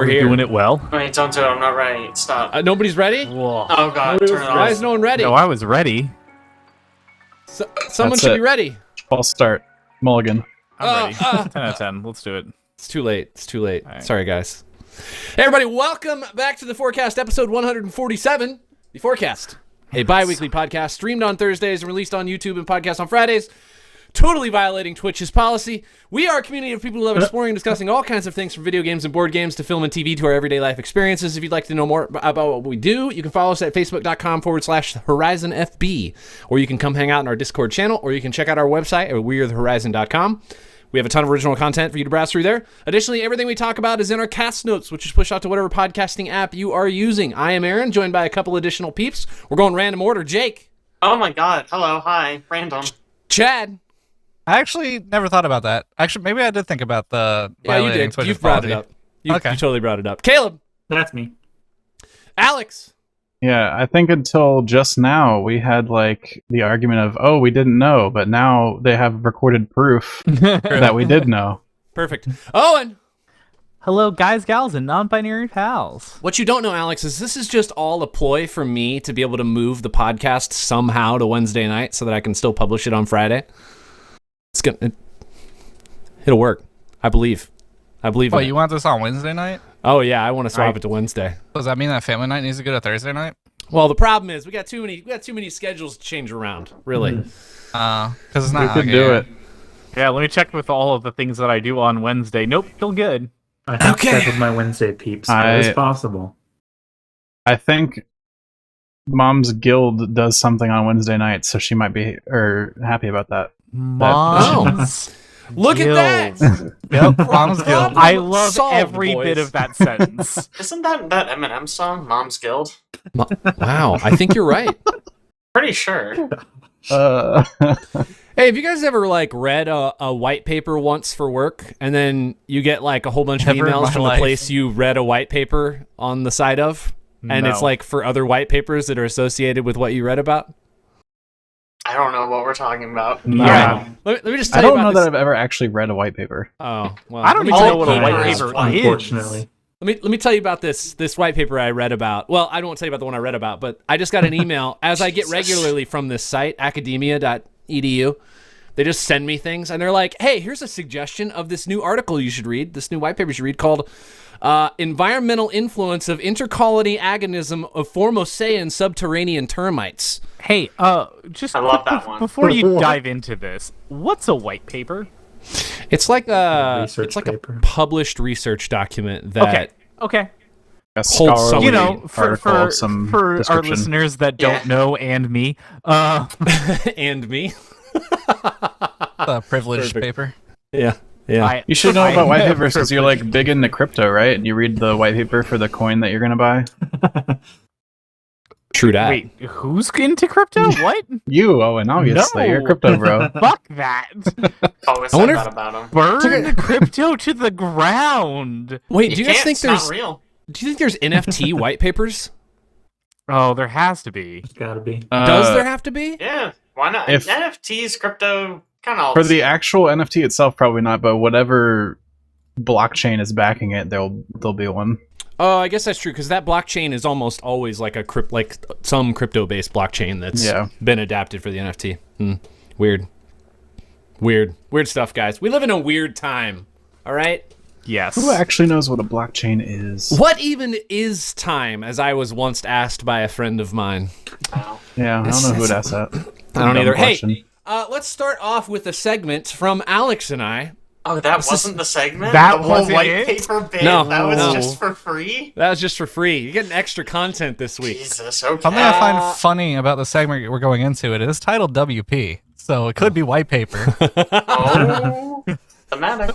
We're here. Doing it well. Wait, don't do it. I'm not ready. Stop. Nobody's ready? Whoa. Oh god, turn it Why off. is no one ready? No, I was ready. Someone That's should it. be ready. False start. Mulligan. I'm ready. 10 out of 10. Let's do it. It's too late. It's too late. All right. Sorry, guys. Hey, everybody, welcome back to The Forecast, episode 147. The Forecast, a bi-weekly podcast streamed on Thursdays and released on YouTube and podcast on Fridays. Totally violating Twitch's policy. We are a community of people who love exploring and discussing all kinds of things from video games and board games to film and TV to our everyday life experiences. If you'd like to know more about what we do, you can follow us at facebook.com/HorizonFB, or you can come hang out in our Discord channel, or you can check out our website at wearethehorizon.com. We have a ton of original content for you to browse through there. Additionally, everything we talk about is in our cast notes, which is pushed out to whatever podcasting app you are using. I am Aaron, joined by a couple additional peeps. We're going random order. Jake. Oh my god. Hello, hi. Random. Chad. I actually never thought about that. Actually, maybe I did think about the Yeah, you violating did. Twitch's You've brought policy. it up. You Okay. totally brought it up. Caleb. That's me. Alex. Yeah, I think until just now we had like the argument of, oh, we didn't know, but now they have recorded proof that we did know. Perfect. Owen. Hello, guys, gals, and non-binary pals. What you don't know, Alex, is this is just all a ploy for me to be able to move the podcast somehow to Wednesday night so that I can still publish it on Friday. It'll work. I believe. Oh, in it. you want this on Wednesday night? Oh yeah, I want to swap it to Wednesday. Does that mean that family night needs to go to Thursday night? Well, the problem is we got too many schedules to change around. Really. Because it's We not. could do it. Yeah, let me check with all of the things that I do on Wednesday. Nope, still good. I have Okay. to check with my Wednesday peeps. That is possible. I think Mom's Guild does something on Wednesday night, so she might be happy about that. Moms. Look at that. Yep, Mom's Guild. I love Solved, every boys. bit of that sentence. Isn't that Eminem song, Mom's Guild? Wow, I think you're right. Pretty sure. Hey, have you guys ever like read a white paper once for work, and then you get like a whole bunch of Never in emails my from the life. place you read a white paper on the side of, and it's No. like for other white papers that are associated with what you read about? I don't know what we're talking about. Yeah. Let me just tell I you don't about know this. that I've ever actually read a white paper. Oh, well. I don't let me even tell know you- what a white papers, paper is. Unfortunately. Let me tell you about this white paper I read about. Well, I don't want to tell you about the one I read about, but I just got an email, as I get regularly from this site, academia.edu. They just send me things, and they're like, hey, here's a suggestion of this new article you should read, this new white paper you should read called Environmental Influence of Intercolony Agonism of Formosean Subterranean Termites. Hey, just I love that one. before you dive into this, what's a white paper? It's like Research it's like paper. a published research document that Okay. A Hold some- scholarly You know, for article of some our description. listeners that don't Yeah. know and me, and me. The privileged Perfect. paper. Yeah. Yeah. You should know about white I- papers because you're like big into crypto, right? And you read the white paper for the coin that you're gonna buy. True that. Wait, who's into crypto? What? You, Owen, obviously, No. you're a crypto bro. Fuck that! Always I said wonder that if- about him. Burn crypto to the ground. Wait, do you guys can't, think it's there's not real? do you think there's NFT white papers? Oh, there has to be. It's gotta be. Does there have to be? Yeah, why not? If- NFTs, crypto, kind of all for the the same. actual NFT itself? Probably not, but whatever blockchain is backing it, there'll be one. Oh, I guess that's true because that blockchain is almost always like some crypto-based blockchain that's been adapted for the NFT. Weird stuff, guys. We live in a weird time. All right. Yes. Who actually knows what a blockchain is? What even is time? As I was once asked by a friend of mine. Wow. Yeah, I don't know who would ask that. I don't Dumb either. question. Hey, let's start off with a segment from Alex and I. Oh, that This wasn't is- the segment? That the whole wasn't white it? paper bit? No, that was no. just for free? That was just for free. You're getting extra content this week. Jesus, okay. Something I find funny about the segment we're going into, it is titled WP. So it could be white paper. Oh, thematic.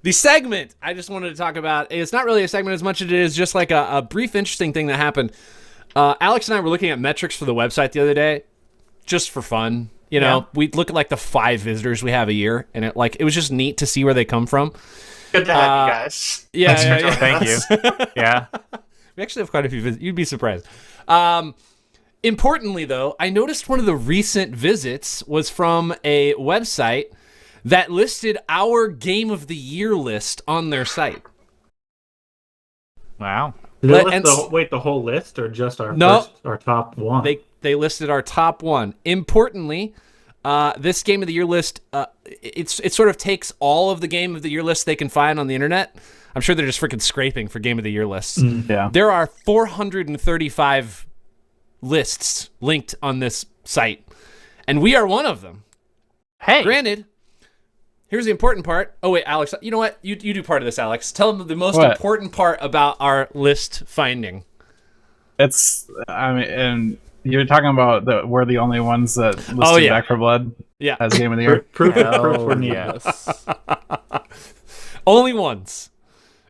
The segment I just wanted to talk about, it's not really a segment as much as it is just like a brief interesting thing that happened. Alex and I were looking at metrics for the website the other day, just for fun. You know, we'd look at like the 5 visitors we have a year, and it was just neat to see where they come from. Good to have you guys. Yeah, Thanks for yeah, joining Thank us. you. Yeah. We actually have quite a few visits. You'd be surprised. Importantly, though, I noticed one of the recent visits was from a website that listed our Game of the Year list on their site. Wow. Did they Let- list and the whole list or just No. our top one? They listed our top one. Importantly, this Game of the Year list, it sort of takes all of the Game of the Year lists they can find on the internet. I'm sure they're just freaking scraping for Game of the Year lists. Yeah. There are 435 lists linked on this site, and we are one of them. Hey. Granted, here's the important part. Oh, wait, Alex, you know what? You do part of this, Alex. Tell them the most What? important part about our list finding. And you're talking about we're the only ones that listed Back for Blood Yeah. as Game of the Year. Proof Hell we're needed. yes. Only ones.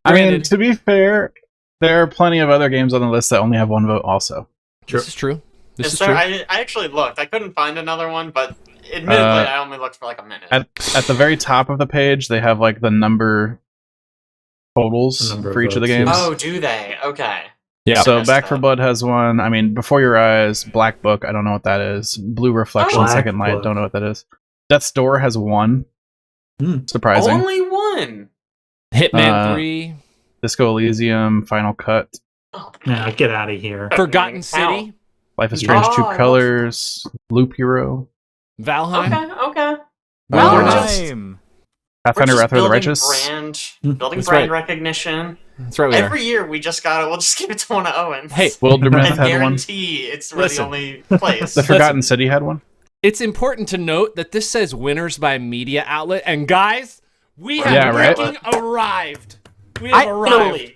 I mean, Granted, to be fair, there are plenty of other games on the list that only have one vote also. this is true. This is So true. I actually looked. I couldn't find another one, but admittedly, I only looked for like a minute. At the very top of the page, they have like the number totals The number of for each of the votes, games. Oh, do they? Okay. Yeah. So messed Back for up. Blood has one. I mean, Before Your Eyes, Black Book, I don't know what that is. Blue Reflection, Black Second Light, Book. don't know what that is. Death's Door has one. Surprising. Only one. Hitman 3, Disco Elysium, Final Cut, Oh, Nah, get out of here. Forgotten Wow. City, Life is Strange, Oh, I True love- Colors, Loop Hero, Valheim. okay. Well, we're Uh, just- Valheim. Pathfinder We're Wrath just of the building Righteous. building That's brand right. recognition. That's right, we are. Every year we just we'll just give it to one of Owen's. Hey, Wildermyth and had one. guarantee it's really the Listen. only place. The Forgotten City had one. it's important to note that this says winners by media outlet, and guys, we have Yeah, right? freaking arrived. We have I- arrived. Finally.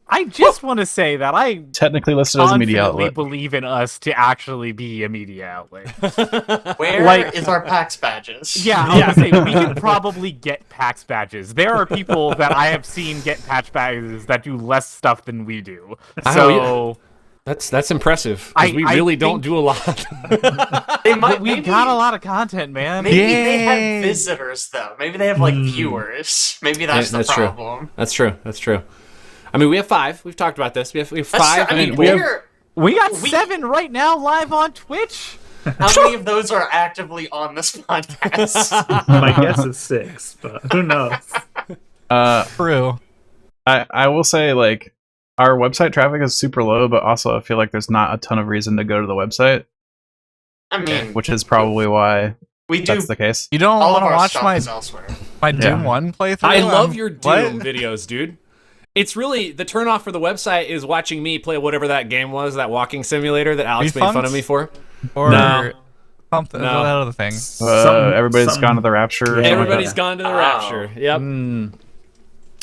I just want to say that I Technically listed as a media confidently outlet. believe in us to actually be a media outlet. Where Like- is our PAX badges? Yeah, I was gonna say we could probably get PAX badges. There are people that I have seen get PAX badges that do less stuff than we do. So That's impressive. 'Cause we I really don't think- do a lot. They might. we Maybe, got a lot of content, man. maybe they Yay. have visitors though. Maybe they have like viewers. Maybe that's Yeah, the that's true. problem. That's true. That's true. I mean, we have 5. We've talked about this. We have That's 5. true. I mean, we have- We got We- 7 right now live on Twitch. how many of those are actively on this podcast? My guess is 6, but who knows? True. I will say, like, our website traffic is super low, but also I feel like there's not a ton of reason to go to the website, I mean, which is probably why we do. that's the case. You don't All want of to our watch stuff my is elsewhere. Doom 1 playthrough? I love your What? Doom videos, dude. It's really the turnoff for the website is watching me play whatever that game was, that walking simulator that Alex made fun of me for. Or No. something. No. That other thing. Everybody's something- gone to the Rapture. or Yeah. something like Everybody's that. gone to the Oh. rapture. Yep.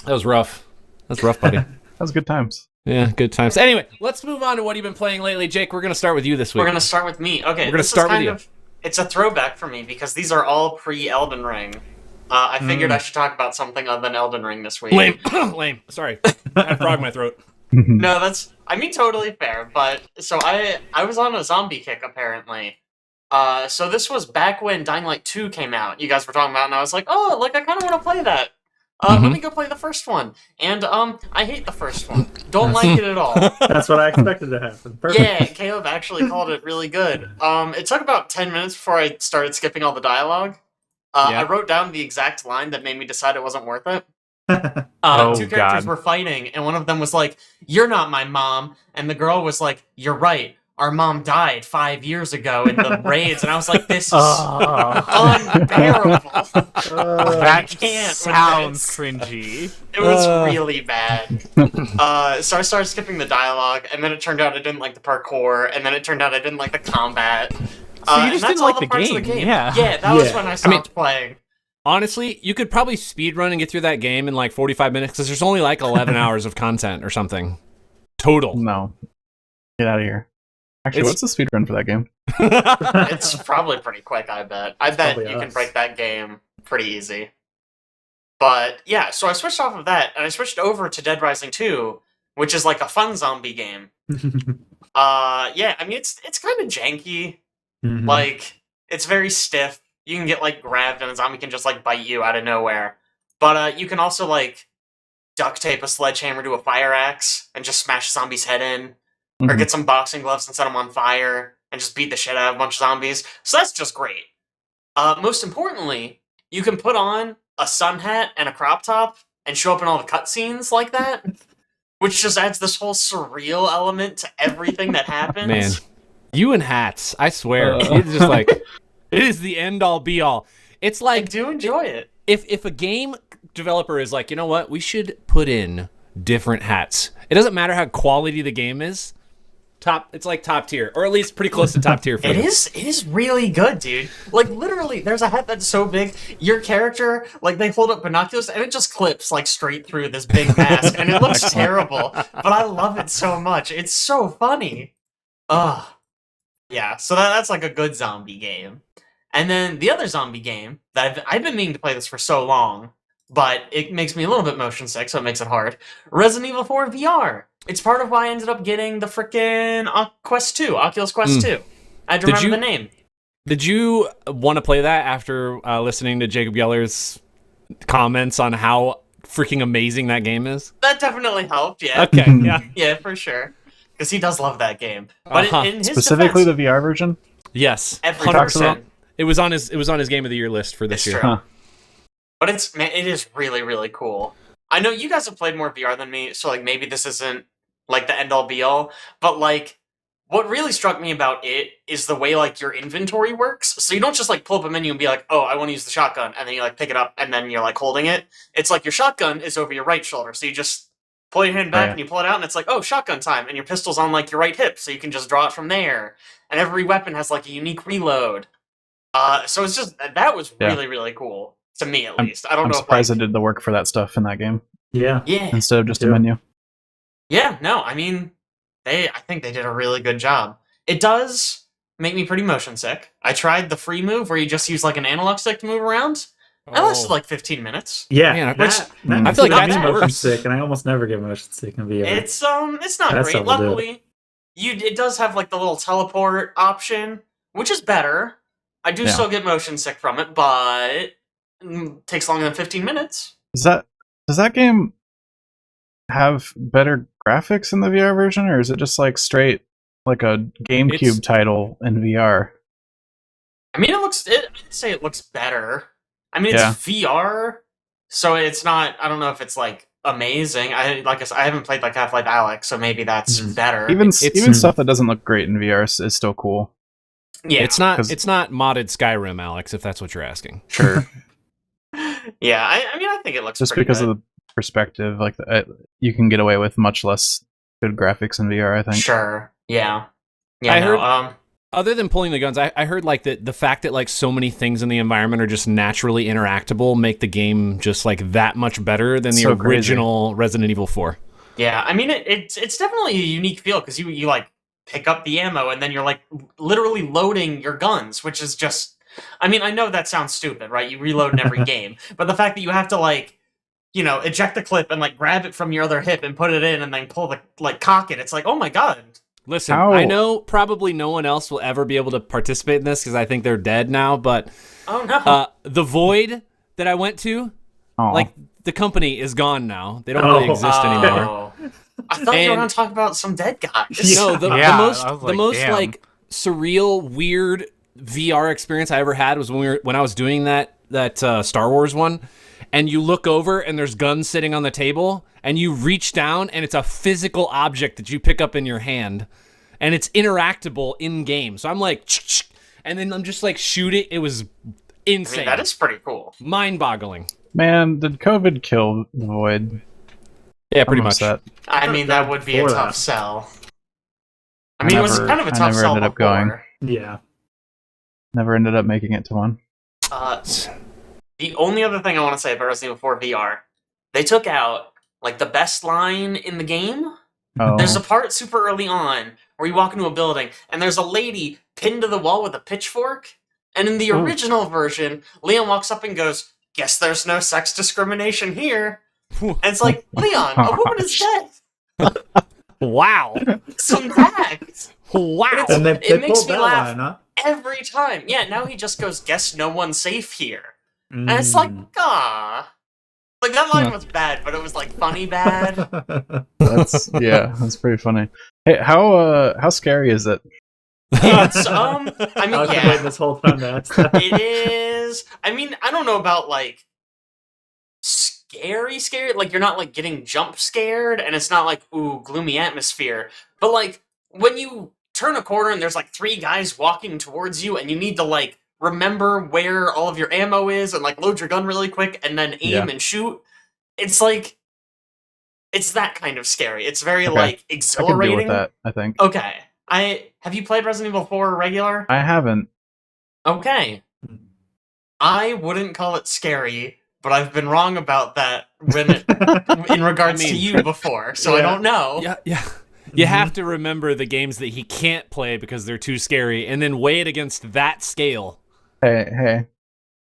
That was rough. That's rough, buddy. That was good times. Yeah, good times. Anyway, let's move on to what you've been playing lately. Jake, we're going to start with you this week. We're gonna start with me. Okay, We're gonna this is start with kind you. of- It's a throwback for me because these are all pre-Elden Ring. I figured I should talk about something other than Elden Ring this week. Lame. Lame. Sorry. I had a frog in my throat. No, I mean totally fair, but so I was on a zombie kick apparently. So this was back when Dying Light 2 came out. You guys were talking about it, and I was like, "Oh, like I kind of want to play that." Let me go play the first one. And I hate the first one. Don't like it at all. That's what I expected to happen. Perfect. Yeah, Caleb actually called it really good. It took about 10 minutes before I started skipping all the dialogue. Yeah. I wrote down the exact line that made me decide it wasn't worth it. Oh, Two characters God. were fighting, and one of them was like, "You're not my mom," and the girl was like, "You're right. Our mom died 5 years ago in the raids," and I was like, "This is unbearable." That can't with sounds this. cringy. It was really bad. So I started skipping the dialogue, and then it turned out I didn't like the parkour, and then it turned out I didn't like the combat. So you and just that's didn't all like the the parts of the game, game. yeah. that was Yeah. when I stopped playing. Honestly, you could probably speedrun and get through that game in like 45 minutes because there's only like 11 hours of content or something. Total. No. Get out of here. Actually, It's- what's the speed run for that game? It's probably pretty quick, I bet. I bet Probably you can us. break that game pretty easy. But yeah, so I switched off of that, and I switched over to Dead Rising 2, which is like a fun zombie game. Yeah, I mean, it's kind of janky. Mhm. Like, it's very stiff. You can get, like, grabbed, and a zombie can just, like, bite you out of nowhere. But you can also, like, duct tape a sledgehammer to a fire axe and just smash a zombie's head in. Or Mhm. get some boxing gloves and set them on fire and just beat the shit out of a bunch of zombies. So that's just great. Most importantly, you can put on a sun hat and a crop top and show up in all the cutscenes like that. which just adds this whole surreal element to everything that happens. Man, you and hats, I swear, it's just like it is the end all be all. It's I like do enjoy it. if a game developer is like, you know what, we should put in different hats. It doesn't matter how quality the game is. It's like top tier, or at least pretty close to top tier for It me. is really good, dude. Like, literally, there's a hat that's so big, your character, like, they hold up binoculars, and it just clips, like, straight through this big mask, and it looks terrible, but I love it so much. It's so funny. Ugh. Yeah, so that's, like, a good zombie game. And then the other zombie game, that I've been meaning to play this for so long, but it makes me a little bit motion sick, so it makes it hard. Resident Evil 4 VR. It's part of why I ended up getting the frickin' Quest 2, Oculus Quest 2. I had to remember the name. Did you want to play that after listening to Jacob Geller's comments on how freaking amazing that game is? That definitely helped, yeah. Okay, yeah. Yeah, for sure. Because he does love that game. But in his Specifically defense, the VR version? Yes, every 100%. person. It was on his Game of the Year list for this It's year. true. But it is really, really cool. I know you guys have played more VR than me, so like maybe this isn't like the end all be all, but like what really struck me about it is the way like your inventory works. So you don't just like pull up a menu and be like, oh, I want to use the shotgun, and then you like pick it up and then you're like holding it. It's like your shotgun is over your right shoulder, so you just pull your hand back and you pull it out, and it's like, oh, shotgun time, and your pistol's on like your right hip, so you can just draw it from there. And every weapon has like a unique reload. So it's just that was really, really cool to me at least. I don't I'm know. surprised if, I did the work for that stuff in that game Yeah. yeah, instead of just a Yeah. menu. yeah. No, I mean, I think they did a really good job. It does make me pretty motion sick. I tried the free move where you just use like an analog stick to move around. That lasted like 15 minutes. Yeah. Man, that, I that feel like got me that's motion worse. sick, and I almost never get motion sick in VR. It's not That's great. how we'll do it. Luckily, it does have like the little teleport option, which is better. I do still get motion sick from it, but takes longer than 15 minutes. Does that game have better graphics in the VR version, or is it just like straight like a GameCube title in VR? I mean, I'd say it looks better. I mean, it's VR, so it's not. I don't know if it's like amazing. I haven't played like Half-Life Alyx, so maybe that's better. Even stuff that doesn't look great in VR is still cool. Yeah, It's not modded Skyrim, Alex, if that's what you're asking. Sure. yeah. I mean, I think it looks Just pretty because good. of the perspective, like you can get away with much less good graphics in VR, I think. Sure. Yeah. I no, heard- Other than pulling the guns, I heard like the fact that like so many things in the environment are just naturally interactable make the game just like that much better than the So crazy. original Resident Evil 4. Yeah, I mean, it's definitely a unique feel because you like pick up the ammo and then you're like literally loading your guns, which is just. I mean, I know that sounds stupid, right? You reload in every game, but the fact that you have to like, eject the clip and like grab it from your other hip and put it in and then pull cock it. It's like, oh my god. Listen, I know probably no one else will ever be able to participate in this because I think they're dead now, but Oh no. the Void that I went to, Aw. like the company is gone now. They don't really exist anymore. Oh. I thought you were going to talk about some dead guys. No, the Yeah, most I was the like, most damn. like surreal, weird VR experience I ever had was when I was doing that Star Wars one, and you look over and there's guns sitting on the table, and you reach down and it's a physical object that you pick up in your hand, and it's interactable in game. So I'm like, and then I'm just like shooting. It was I insane. mean, that is pretty cool. mind-boggling. Man, did COVID kill the Void? Yeah, pretty I'm much. upset. I mean, that would be a Before tough that. sell. I mean, it was kind of a I tough never sell ended up before. going. Yeah. Never ended up making it to one. The only other thing I want to say about Resident Evil 4 VR, they took out like the best line in the game. Oh, There's a part super early on where you walk into a building and there's a lady pinned to the wall with a pitchfork. And in the original version, Leon walks up and goes, "Guess there's no sex discrimination here." And it's like, Leon, a woman is dead. Wow. Some tact. Wow. And they It makes pulled me that laugh. line, huh? Every time. Yeah, now he just goes, "Guess no one's safe here." And it's like, ah. Like, that line was bad, but it was, like, funny bad. that's pretty funny. Hey, how scary is it? It's, I I mean, was waiting yeah, this whole time to ask that. it is. I mean, I don't know about, like, scary. Like, you're not, like, getting jump scared, and it's not like, ooh, gloomy atmosphere. But, like, when you turn a corner and there's, like, 3 guys walking towards you, and you need to, like, remember where all of your ammo is, and, like, load your gun really quick, and then aim and shoot, it's, like, it's that kind of scary. It's very, like, I can deal exhilarating. with that, I think. Okay. Have you played Resident Evil 4 regular? I haven't. Okay. I wouldn't call it scary, but I've been wrong about that in regards to you before, so I don't know. Yeah. You have to remember the games that he can't play because they're too scary, and then weigh it against that scale. Hey.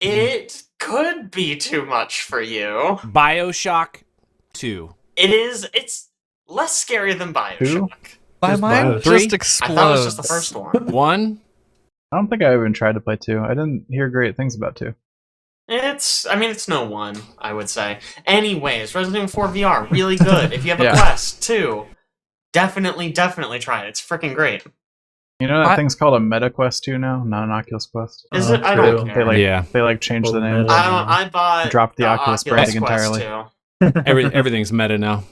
It could be too much for you. BioShock 2. It's less scary than BioShock. My mind Three? just explodes. I thought it was just the first one. 1? I don't think I even tried to play 2. I didn't hear great things about 2. It's no 1, I would say. Anyways, Resident Evil 4 VR, really good. If you have a Quest 2, definitely try it. It's freaking great. You know that thing's called a Meta Quest 2 now, not an Oculus Quest. Is it? I don't care. They like changed the name. I bought Dropped the Oculus branding Quest entirely. 2. Everything's meta now.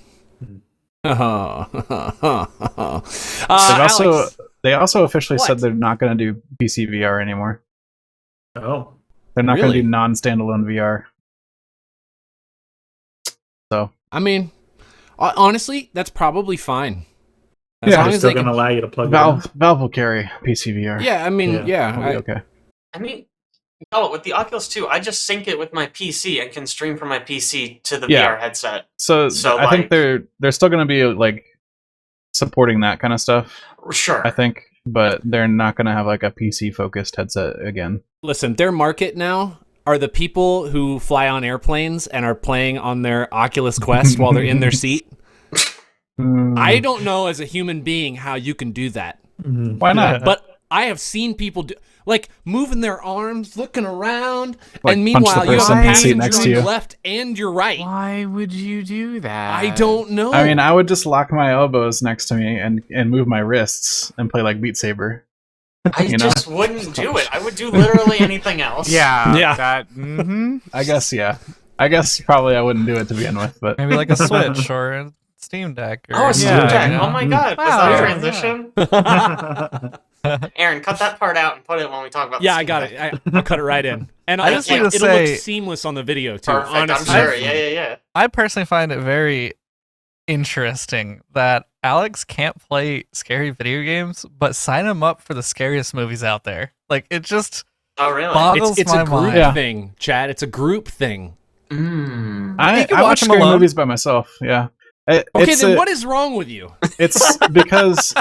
They also officially What? said they're not going to do PC VR anymore. Oh. They're not going Really? to do non-standalone VR. So I mean, honestly, that's probably fine. As Yeah, long They're as still they going can, to allow you to plug Valve will carry PC VR. yeah, I mean, Yeah. It'll be okay. I mean, no, with the Oculus 2, I just sync it with my PC and can stream from my PC to the Yeah. VR headset. So I think like- they're still going to be like supporting that kind of stuff. Sure. I think, but they're not going to have like a PC focused headset again. listen, their market now are the people who fly on airplanes and are playing on their Oculus Quest while they're in their seat. I don't know as a human being how you can do that. Why not? But I have seen people do, like, moving their arms, looking around, Like, and punch the meanwhile you have person a in the seat passenger next on to your you. left and your right. Why would you do that? I don't know. I mean, I would just lock my elbows next to me and move my wrists and play like Beat Saber. I you know? just wouldn't do it. I would do literally anything else. Yeah. Yeah. That. Mm-hmm. I guess, yeah. I guess probably I wouldn't do it to begin with, but Maybe like a Switch or a Steam Deck. Or Oh, a Steam Yeah, Deck. you know? Oh my god. Was Wow. that a Yeah. transition? Aaron, cut that part out and put it when we talk about the Yeah, I Steam got Deck. it. I'll cut it right in. And I just need to it'll say- look seamless on the video, too, Perfect, honestly. I'm sure. Yeah. I personally find it very interesting that Alex can't play scary video games, but sign him up for the scariest movies out there. Like, it just Oh, really? boggles It's my a group mind. Yeah. thing, Chad. It's a group thing. Mm. I You can watch watch 'em scary alone. movies by myself. Yeah. Okay, It's then a- what is wrong with you? It's because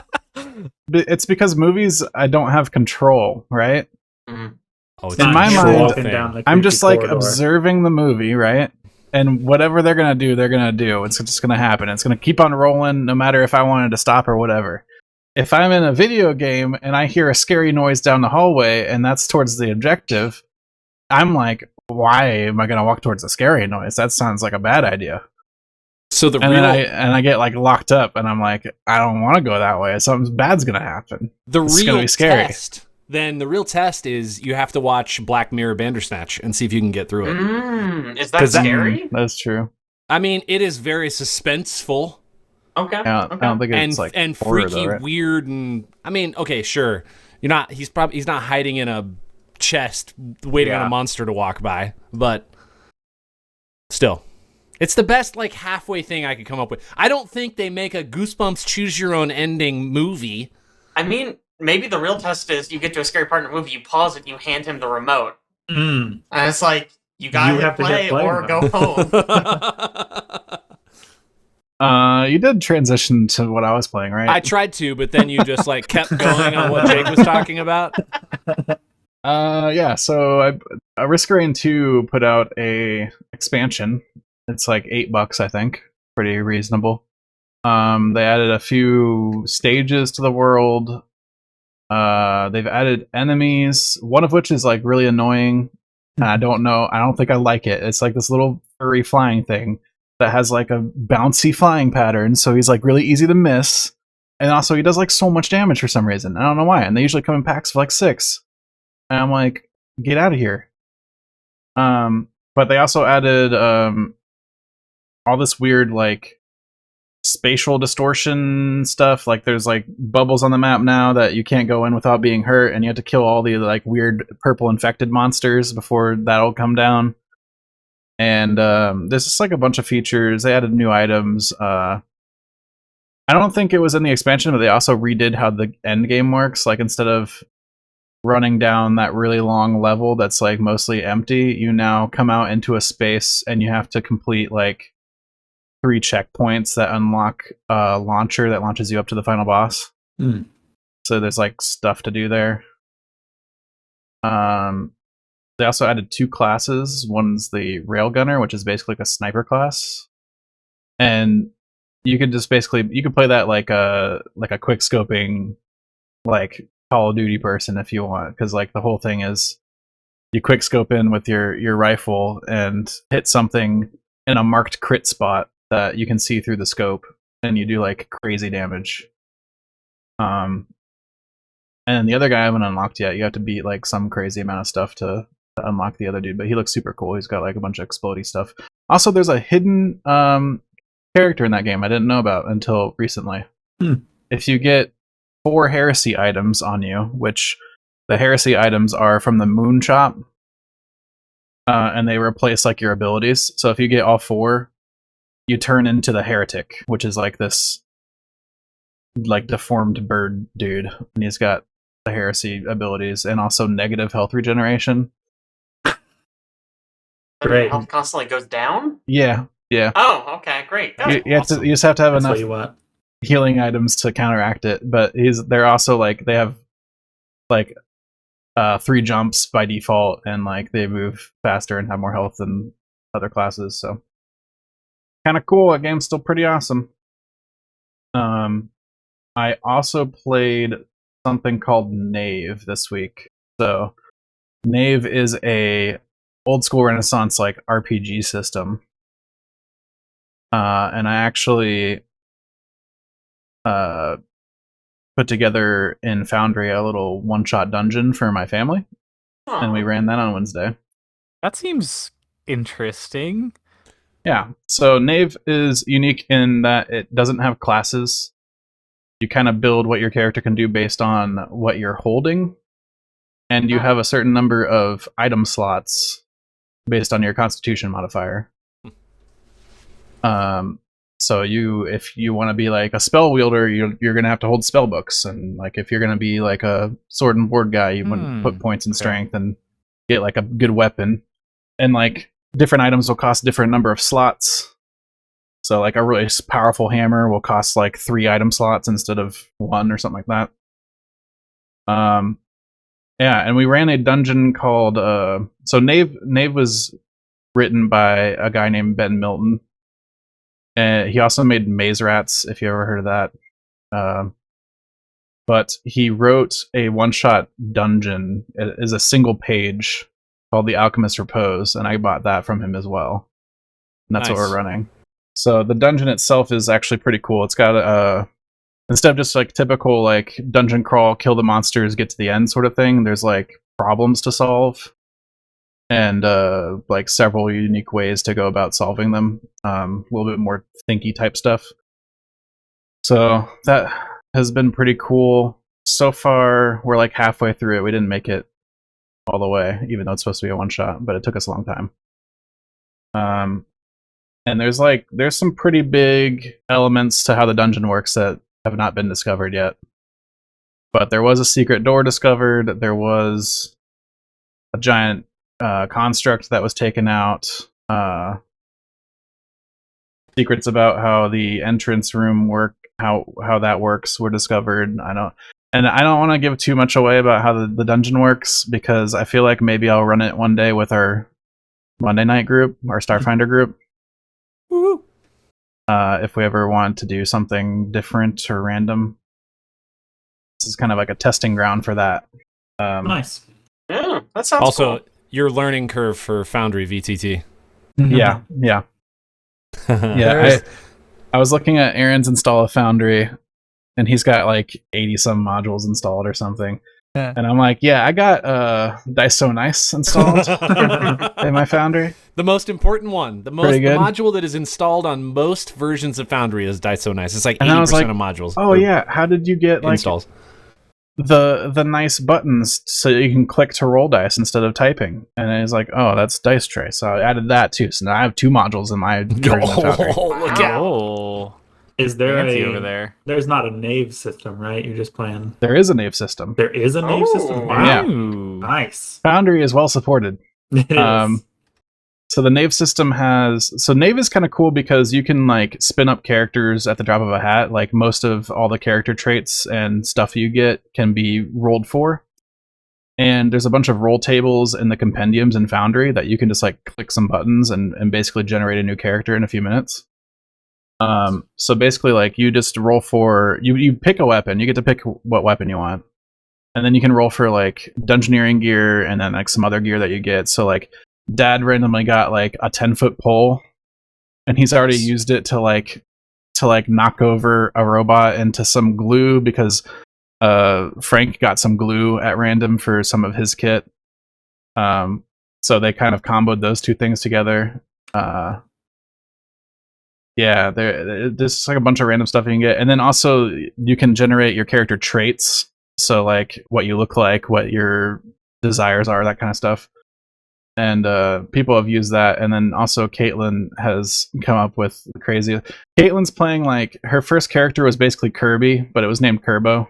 movies I don't have control, right? Mm. Oh, it's In a my control mind, walking thing. down the I'm creepy just like corridor. observing the movie, right? And whatever they're gonna do, they're gonna do. It's just gonna happen. It's gonna keep on rolling, no matter if I wanted to stop or whatever. If I'm in a video game and I hear a scary noise down the hallway and that's towards the objective, I'm like, why am I gonna walk towards the scary noise? That sounds like a bad idea. So the And real, then I get like locked up, and I'm like, I don't want to go that way. Something bad's gonna happen. the it's gonna real be scary. test, then the real test is you have to watch Black Mirror Bandersnatch and see if you can get through it. Is that 'Cause that- scary? That's true. I mean, it is very suspenseful Okay. I don't think and it's like and horror, freaky, though, right? weird, and I mean, okay, sure. He's not hiding in a chest waiting on Yeah. a monster to walk by, but still. It's the best, like, halfway thing I could come up with. I don't think they make a Goosebumps choose your own ending movie. I mean, maybe the real test is you get to a scary part in a movie, you pause it, you hand him the remote. Mm. And it's like, you gotta You hit have to play hit play or now. go home. You did transition to what I was playing, right? I tried to, but then you just, like, kept going on what Jake was talking about. Yeah. So Risk Rain 2 put out a expansion. It's like $8, I think. Pretty reasonable. They added a few stages to the world. They've added enemies, one of which is like really annoying. And I don't know. I don't think I like it. It's like this little furry flying thing that has like a bouncy flying pattern. So he's like really easy to miss. And also he does like so much damage for some reason. I don't know why. And they usually come in packs of like 6. And I'm like, get out of here. But they also added all this weird like spatial distortion stuff. Like there's like bubbles on the map now that you can't go in without being hurt, and you have to kill all the like weird purple infected monsters before that'll come down. And there's just like a bunch of features. They added new items. I don't think it was in the expansion, but they also redid how the end game works. Like instead of running down that really long level that's like mostly empty, you now come out into a space and you have to complete like 3 checkpoints that unlock a launcher that launches you up to the final boss. So there's like stuff to do there. They also added 2 classes. One's the railgunner, which is basically like a sniper class, and you could just basically you could play that like a quick scoping like Call of Duty person if you want, because like the whole thing is you quick scope in with your rifle and hit something in a marked crit spot that you can see through the scope, and you do like crazy damage. And the other guy I haven't unlocked yet. You have to beat like some crazy amount of stuff to unlock the other dude, but he looks super cool. He's got like a bunch of explodey stuff. Also, there's a hidden character in that game I didn't know about until recently. If you get 4 heresy items on you, which the heresy items are from the moon shop, and they replace like your abilities. So if you get all 4, you turn into the heretic, which is like this like deformed bird dude, and he's got the heresy abilities and also negative health regeneration. Great. Health constantly goes down? Yeah. Oh, okay, great. You just have to have That's enough what you want. healing items to counteract it, but they're also like they have like 3 jumps by default, and like they move faster and have more health than other classes, so kind of cool. That game's still pretty awesome. I also played something called Knave this week. So Knave is a old school Renaissance like RPG system, and I actually put together in Foundry a little one-shot dungeon for my family, and we ran that on Wednesday. That seems interesting. Yeah, so Knave is unique in that it doesn't have classes. You kind of build what your character can do based on what you're holding, and you have a certain number of item slots based on your Constitution modifier. So if you want to be like a spell wielder, you're gonna have to hold spell books, and like if you're gonna be like a sword and board guy, you want to put points in strength and get like a good weapon, and like different items will cost different number of slots. So like a really powerful hammer will cost like 3 item slots instead of 1 or something like that. Yeah, and we ran a dungeon called so Knave was written by a guy named Ben Milton. And he also made Maze Rats, if you ever heard of that. But he wrote a one-shot dungeon. It is a single page called The Alchemist's Repose, and I bought that from him as well. And that's what we're running. So the dungeon itself is actually pretty cool. It's got instead of just like typical like dungeon crawl, kill the monsters, get to the end sort of thing, there's like problems to solve, and like several unique ways to go about solving them. A little bit more thinky type stuff. So that has been pretty cool. So far, we're like halfway through it. We didn't make it all the way, even though it's supposed to be a one shot, but it took us a long time. And there's some pretty big elements to how the dungeon works that have not been discovered yet. But there was a secret door discovered. There was a giant construct that was taken out. Secrets about how the entrance room how that works were discovered. I don't want to give too much away about how the dungeon works, because I feel like maybe I'll run it one day with our Monday night group, our Starfinder group. Woo-hoo. If we ever want to do something different or random. This is kind of like a testing ground for that. Nice. Yeah, that sounds Also, cool. your learning curve for Foundry VTT. Yeah. I was looking at Aaron's install of Foundry, and he's got like 80 some modules installed or something. And I'm like, yeah, I got Dice So Nice installed in my Foundry. The most important one. The Pretty good. module that is installed on most versions of Foundry is Dice So Nice. It's like And I 80% was like, of modules. Oh yeah, how did you get like installs. the nice buttons so you can click to roll dice instead of typing? And it's like, oh, that's Dice Tray. So I added that too. So now I have 2 modules in my version of Foundry. Look out. Oh, Is there fancy a over there? There's not a knave system, right? You're just playing. There is a knave system. There is a knave Oh. system. Wow. Yeah. Ooh. Nice. Foundry is well supported. It is. So the knave system knave is kind of cool because you can like spin up characters at the drop of a hat. Like most of all the character traits and stuff you get can be rolled for. And there's a bunch of roll tables in the compendiums in Foundry that you can just like click some buttons and basically generate a new character in a few minutes. So basically like you just roll for you pick a weapon. You get to pick what weapon you want. And then you can roll for like dungeoneering gear and then like some other gear that you get. So like Dad randomly got like a 10-foot pole, and he's already used it to knock over a robot into some glue because Frank got some glue at random for some of his kit. So they kind of comboed those 2 things together. Yeah, there's like a bunch of random stuff you can get, and then also you can generate your character traits. So like what you look like, what your desires are, that kind of stuff. And people have used that. And then also Caitlin has come up with crazy. Caitlin's playing like her first character was basically Kirby, but it was named Kerbo.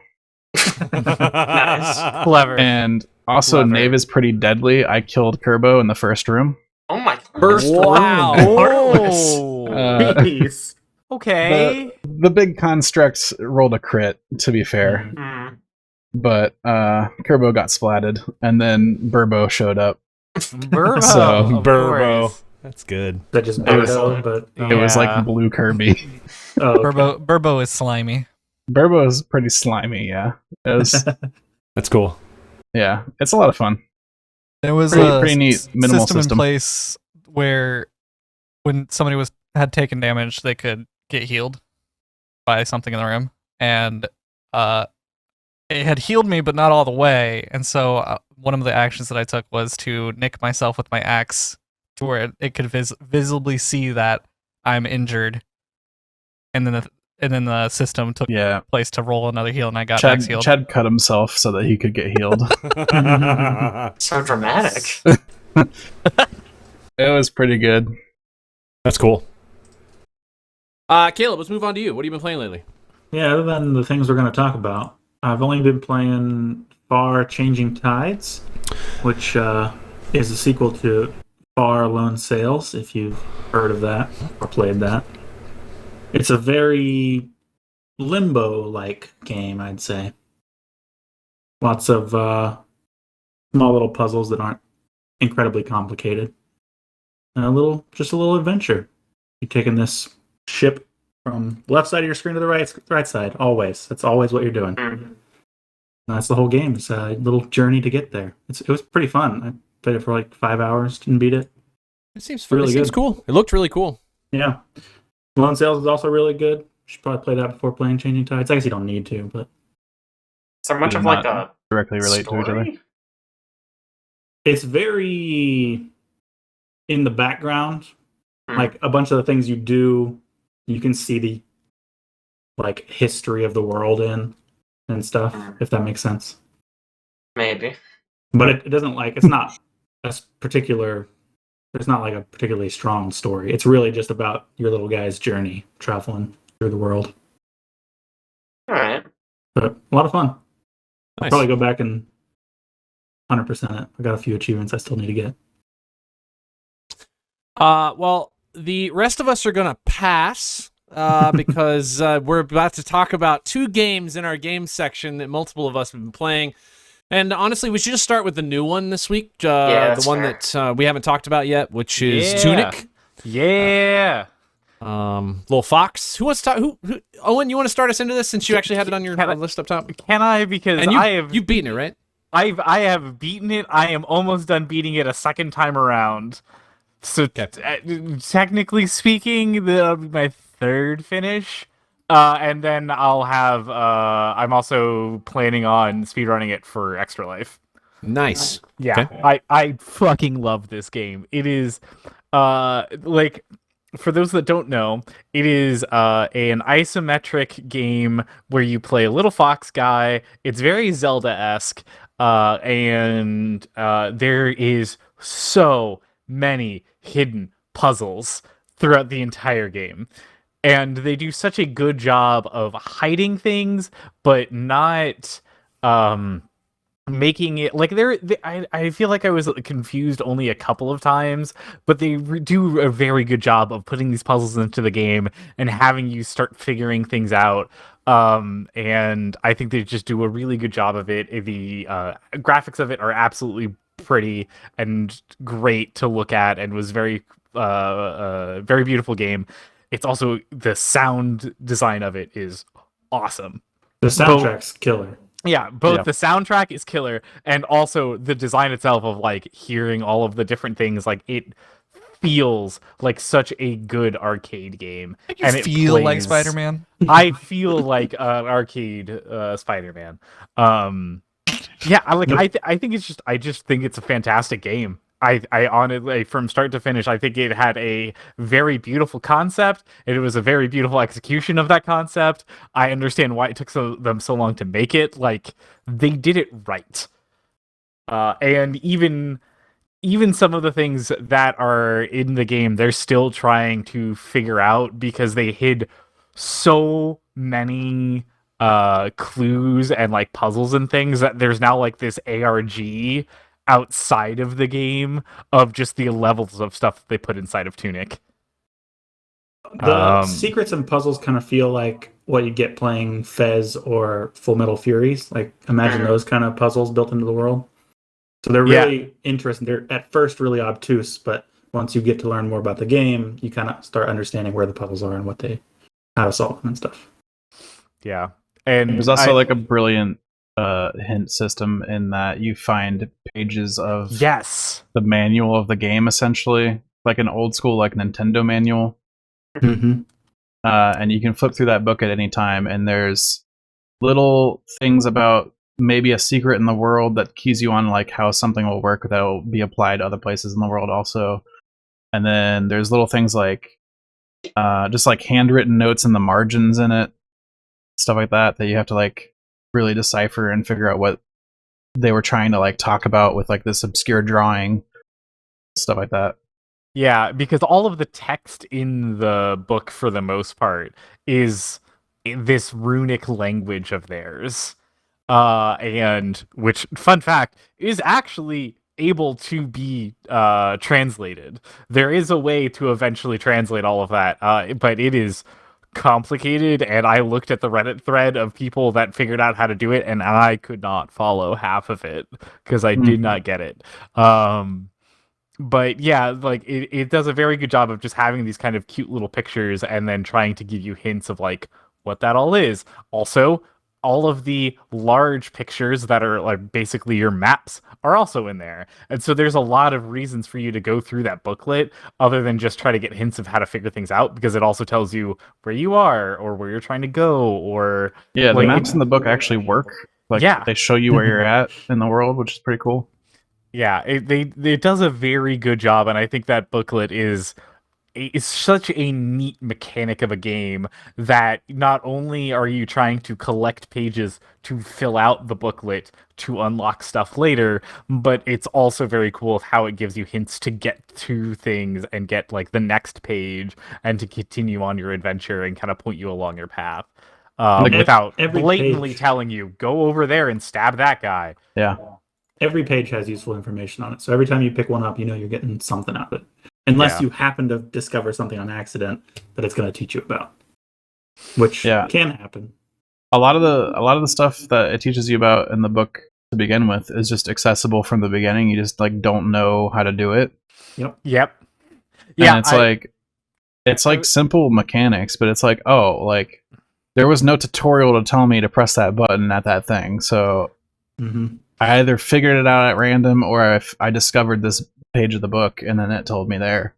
Nice. Clever. And also Clever. Knave is pretty deadly. I killed Kerbo in the first room. Oh my god. First Wow. room. Heartless. Jeez. Okay. The big construct rolled a crit, to be fair. Mm. But Kerbo got splatted, and then Burbo showed up. Burbo. So, of Burbo. course. That's good. That just Excellent. Birdo, but It was Yeah. like blue Kirby. oh, okay. Burbo is slimy. Burbo is pretty slimy, yeah. It was, That's cool. yeah, it's a lot of fun. There was Pretty neat minimal system in system. place where when somebody had taken damage, they could get healed by something in the room, and it had healed me, but not all the way. And so one of the actions that I took was to nick myself with my axe to where it could visibly see that I'm injured, and then the system took Yeah, place to roll another heal, and I got max healed. Chad cut himself so that he could get healed. So dramatic. It was pretty good. That's cool. Caleb, let's move on to you. What have you been playing lately? Yeah, other than the things we're going to talk about, I've only been playing Far Changing Tides, which is a sequel to Far Lone Sails, if you've heard of that or played that. It's a very limbo-like game, I'd say. Lots of small little puzzles that aren't incredibly complicated. And just a little adventure. You're taking this ship from the left side of your screen to the right side, always. That's always what you're doing. Mm. And that's the whole game. It's a little journey to get there. It was pretty fun. I played it for like 5 hours, didn't beat it. It seems fun. Really It seems good. cool. It looked really cool. Yeah. Lone Sails is also really good. You should probably play that before playing Changing Tides. I guess you don't need to, but Is there much Did of like not a Directly relate to each other. story? it's very in the background. Hmm. Like a bunch of the things you do, you can see the like history of the world in and stuff, if that makes sense. Maybe. But it doesn't like it's not a particular. It's not like a particularly strong story. It's really just about your little guy's journey traveling through the world. All right. But a lot of fun. I'll Nice. probably go back and 100% it. I got a few achievements I still need to get. Well, the rest of us are gonna pass because we're about to talk about 2 games in our games section that multiple of us have been playing. And honestly, we should just start with the new one this week, the that's one fair. that we haven't talked about yet, which is Yeah. Tunic. Yeah. Little Fox. Who wants to? Who? Owen, you want to start us into this since you actually had it on your Can I- list up top? Can I? Because And you've you've beaten it, right? I have beaten it. I am almost done beating it a second time around. So technically speaking, my third finish. And then I'll have. I'm also planning on speedrunning it for Extra Life. Nice. Yeah, Okay. I fucking love this game. It is, like, for those that don't know, it is an isometric game where you play a little fox guy. It's very Zelda-esque, and there is so many hidden puzzles throughout the entire game. And they do such a good job of hiding things, but not making it like I feel like I was confused only a couple of times, but they do a very good job of putting these puzzles into the game and having you start figuring things out. And I think they just do a really good job of it. The graphics of it are absolutely pretty and great to look at, and was very very beautiful game. It's also the sound design of it is awesome. The soundtrack's killer. Yeah, both the soundtrack is killer, and also the design itself of like hearing all of the different things. Like, it feels like such a good arcade game, and it feel like plays- Spider-Man. I feel like an arcade Spider-Man. Yeah, I think it's just I just think it's a fantastic game. I honestly, from start to finish, I think it had a very beautiful concept, and it was a very beautiful execution of that concept. I understand why it took them so long to make it. Like, they did it right. And even some of the things that are in the game, they're still trying to figure out, because they hid so many clues and like puzzles and things that there's now like this ARG outside of the game of just the levels of stuff that they put inside of Tunic. The secrets and puzzles kind of feel like what you get playing Fez or Full Metal Furies. Like, imagine those kind of puzzles built into the world. So they're really interesting. They're at first really obtuse, but once you get to learn more about the game, you kind of start understanding where the puzzles are and how to solve them and stuff. Yeah. And there's also like a brilliant hint system in that you find pages of the manual of the game, essentially like an old school like Nintendo manual. Mm-hmm. And you can flip through that book at any time, and there's little things about maybe a secret in the world that keys you on like how something will work that will be applied to other places in the world also. And then there's little things like just like handwritten notes in the margins in it, stuff like that you have to like really decipher and figure out what they were trying to like talk about with like this obscure drawing, stuff like that. Yeah, because all of the text in the book, for the most part, is this runic language of theirs. And which, fun fact, is actually able to be translated. There is a way to eventually translate all of that, but it is complicated, and I looked at the Reddit thread of people that figured out how to do it, and I could not follow half of it because I did not get it. But yeah, like it does a very good job of just having these kind of cute little pictures and then trying to give you hints of like what that all is. Also, all of the large pictures that are like basically your maps are also in there. And so there's a lot of reasons for you to go through that booklet other than just try to get hints of how to figure things out, because it also tells you where you are or where you're trying to go, or the maps in the book actually work. Like, they show you where you're at in the world, which is pretty cool. Yeah, it does a very good job, and I think that booklet is such a neat mechanic of a game that not only are you trying to collect pages to fill out the booklet to unlock stuff later, but it's also very cool of how it gives you hints to get to things and get like the next page and to continue on your adventure and kind of point you along your path. Without blatantly telling you, go over there and stab that guy. Yeah. Every page has useful information on it. So every time you pick one up, you know you're getting something out of it. Unless you happen to discover something on accident that it's going to teach you about. Which can happen. A lot of the stuff that it teaches you about in the book to begin with is just accessible from the beginning. You just like don't know how to do it. Yep. Yeah, and it's like simple mechanics, but it's like, oh, like there was no tutorial to tell me to press that button at that thing. So I either figured it out at random or I discovered this page of the book and then it told me there.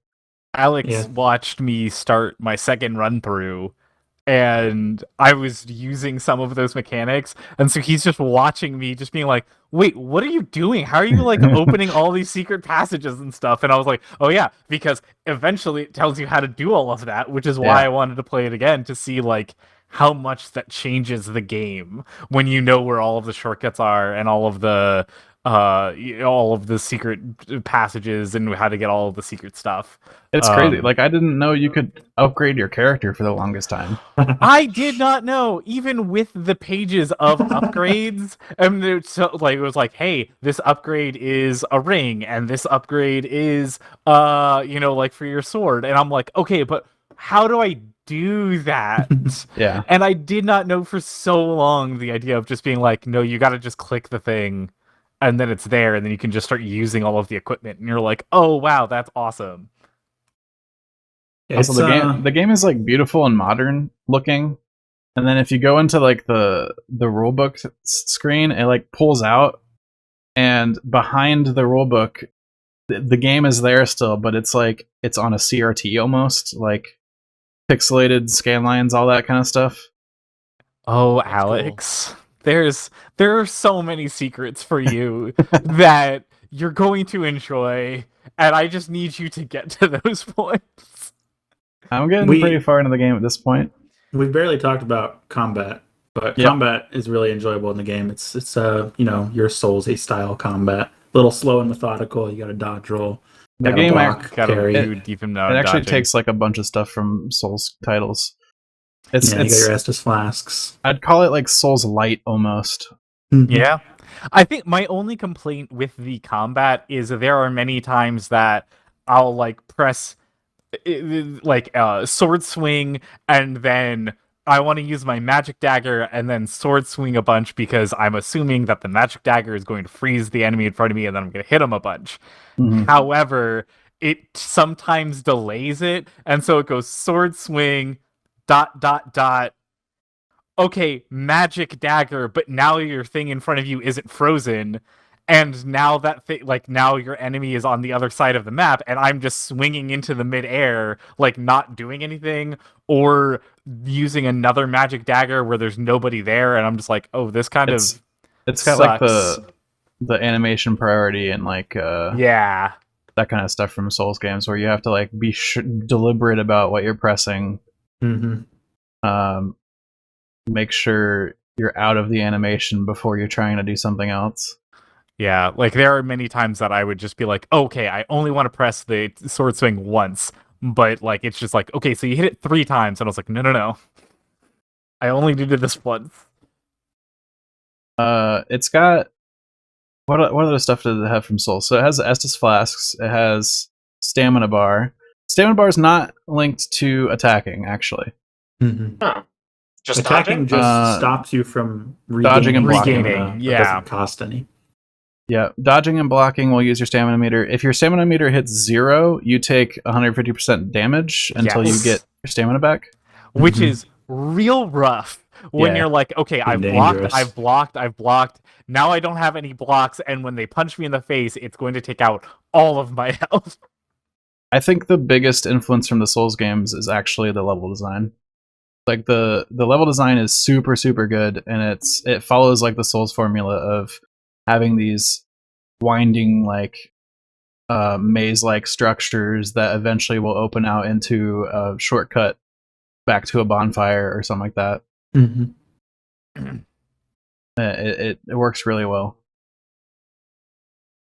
Alex watched me start my second run through and I was using some of those mechanics, and so he's just watching me, just being like, "Wait, what are you doing? How are you like opening all these secret passages and stuff?" And I was like, "Oh yeah, because eventually it tells you how to do all of that," which is why Yeah. I wanted to play it again to see like how much that changes the game when you know where all of the shortcuts are and all of the secret passages and how to get all of the secret stuff. It's crazy. Like, I didn't know you could upgrade your character for the longest time. I did not know, even with the pages of upgrades, and it was like, hey, this upgrade is a ring, and this upgrade is like for your sword, and I'm like, okay, but how do I do that? Yeah. And I did not know for so long the idea of just being like, no, you got to just click the thing, and then it's there, and then you can just start using all of the equipment, and you're like, oh wow, that's awesome. Also, the game is like beautiful and modern looking, and then if you go into like the rulebook screen, it like pulls out, and behind the rulebook, the game is there still, but it's like it's on a CRT almost, like pixelated scan lines, all that kind of stuff. Oh, That's Alex, there are so many secrets for you that you're going to enjoy, and I just need you to get to those points. I'm getting pretty far into the game at this point. We've barely talked about combat, but Yep. combat is really enjoyable in the game. It's your Soulsy style combat. A little slow and methodical. You got to dodge roll. The gotta game block, Gotta parry. do deep and It actually dodging. takes like a bunch of stuff from Souls titles. It's You got your Estus flasks. I'd call it like Souls Light almost. Yeah. I think my only complaint with the combat is there are many times that I'll like press sword swing, and then I want to use my magic dagger and then sword swing a bunch because I'm assuming that the magic dagger is going to freeze the enemy in front of me and then I'm going to hit him a bunch. Mhm. However, it sometimes delays it, and so it goes sword swing ... Okay, magic dagger, but now your thing in front of you isn't frozen, and now that now your enemy is on the other side of the map, and I'm just swinging into the midair, like not doing anything, or using another magic dagger where there's nobody there, and I'm just like, oh, this kind It's got sucks. like the animation priority and like yeah, that kind of stuff from Souls games where you have to like be deliberate about what you're pressing. Mm-hmm. Make sure you're out of the animation before you're trying to do something else. yeah. Like there are many times that I would just be like, okay, I only want to press the sword swing once, but like it's just like, okay, so you hit it 3 times, and I was like, no, I only did this once. It's got what other stuff does it have from Souls? So it has Estus flasks. It has stamina bar. Stamina bar is not linked to attacking, actually. Mm-hmm. Huh. Just Attacking dodging? just stops you from Dodging and blocking. stamina. It Yeah. doesn't cost any. Yeah, dodging and blocking will use your stamina meter. If your stamina meter hits 0, you take 150% damage until you Yes. get your stamina back. Which Mhm. is real rough when Yeah. you're like, okay, I've dangerous. blocked. Now I don't have any blocks, and when they punch me in the face, it's going to take out all of my health. I think the biggest influence from the Souls games is actually the level design. Like the level design is super super good, and it follows like the Souls formula of having these winding like maze like structures that eventually will open out into a shortcut back to a bonfire or something like that. Mm-hmm. It works really well.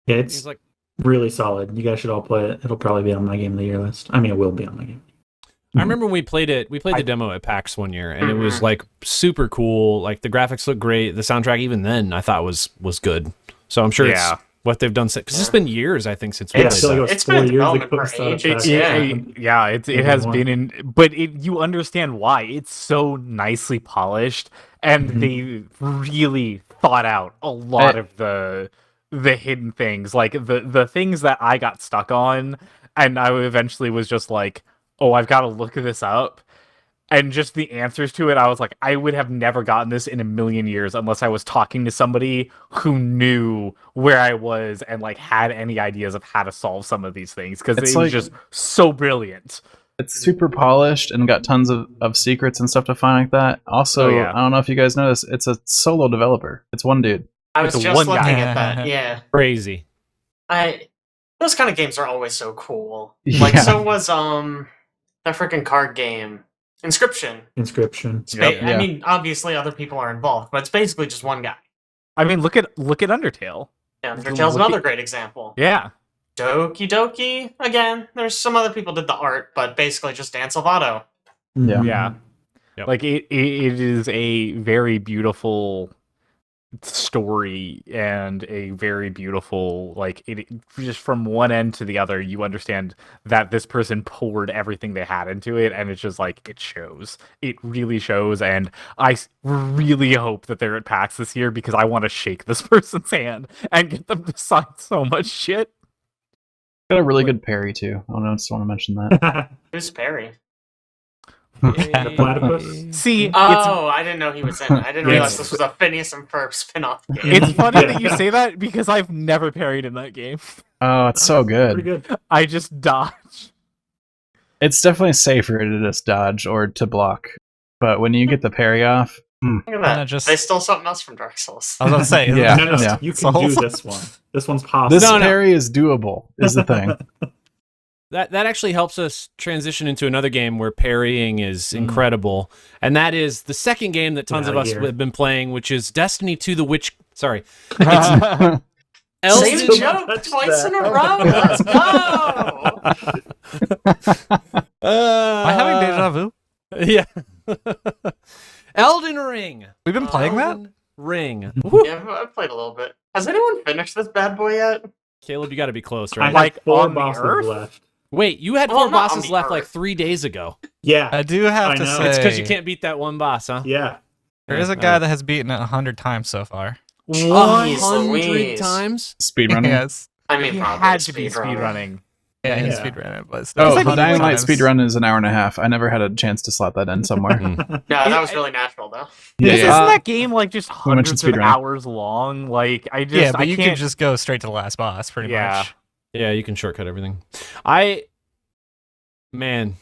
Yeah, it's He's like, really solid. You guys should all play it. It'll probably be on my game of the year list. I mean, it will be on my game. I remember when we played it. We played the demo at PAX one year, and it was like super cool. Like the graphics look great. The soundtrack, even then, I thought was good. So I'm sure Yeah. it's what they've done since. Because it's been years, I think, since we Yeah, I played feel like that. it was It's 4 been in years they development put for this out. ages, Yeah. It has been in, but you understand why. It's so nicely polished, and Mhm. they really thought out a lot of the hidden things, like the things that I got stuck on, and I eventually was just like, oh, I've got to look this up. And just the answers to it, I was like, I would have never gotten this in a million years unless I was talking to somebody who knew where I was and like had any ideas of how to solve some of these things, because It's it was like- just so brilliant. It's super polished and got tons of secrets and stuff to find like that. Also, Oh, yeah. I don't know if you guys know this, it's a solo developer. It's one dude. I was It's a just one looking guy. at that. Yeah, Crazy. those kind of games are always so cool. Like Yeah. so was that freaking card game Inscription. Inscription. Yep. I Yeah. mean, obviously other people are involved, but it's basically just one guy. I mean, look at Undertale. Yeah, Look Undertale's at- another great example. Yeah. Doki Doki, again, there's some other people did the art, but basically just Dan Salvato. Yeah. Yeah. Yep. Like it is a very beautiful story and a very beautiful, like, it just from one end to the other, you understand that this person poured everything they had into it, and it's just like it shows. It really shows, and I really hope that they're at PAX this year because I want to shake this person's hand and get them to sign so much shit. Got a really good parry too. I don't know, just want to mention that. Who's Perry? The platypus? See, Oh, I didn't know he was in it. I didn't Yeah, realize it's- this was a Phineas and Ferb spin-off game. it's funny Yeah. that you say that because I've never parried in that game. Oh, it's so Pretty good. good. I just dodge. It's definitely safer to just dodge or to block. But when you get the parry off, Look at Kinda that. just- They stole something else from Dark Souls. I was gonna say, Yeah. No, yeah. you can do this one. This one's possible. this No, no. parry is doable, is the thing. That actually helps us transition into another game where parrying is incredible, and that is the second game that tons of us Here. have been playing, which is Destiny 2: The Witch. Sorry, Same Elden. joke twice in a row. Let's go. am I having deja vu? Yeah. Elden Ring. We've been playing that? Elden Ring. Woo. Yeah, I've played a little bit. Has anyone finished this bad boy yet? Caleb, you got to be close, I right? have Like, 4 on the bosses Earth? left. Wait, you had Well, 4 not on bosses the left like Earth. 3 days ago. Yeah. I do have I to know. say, It's because you can't beat that one boss, huh? Yeah. there is a guy that has beaten it 100 times so far. Jeez 100 Louise. times? Speedrunning. Yes. I mean, He probably had to be speedrunning. speedrunning. Yeah, he's Yeah. speedrunning it, but Oh, still. Dying Light Times. speedrun is an hour and a half. I never had a chance to slot that in somewhere. No, that was really natural though. Yeah, Isn't yeah. that game like just We mentioned hundreds of speedrunning. hours long? Like I just Yeah, but I you can't... can just go straight to the last boss, pretty Yeah. much. Yeah, you can shortcut everything. Man,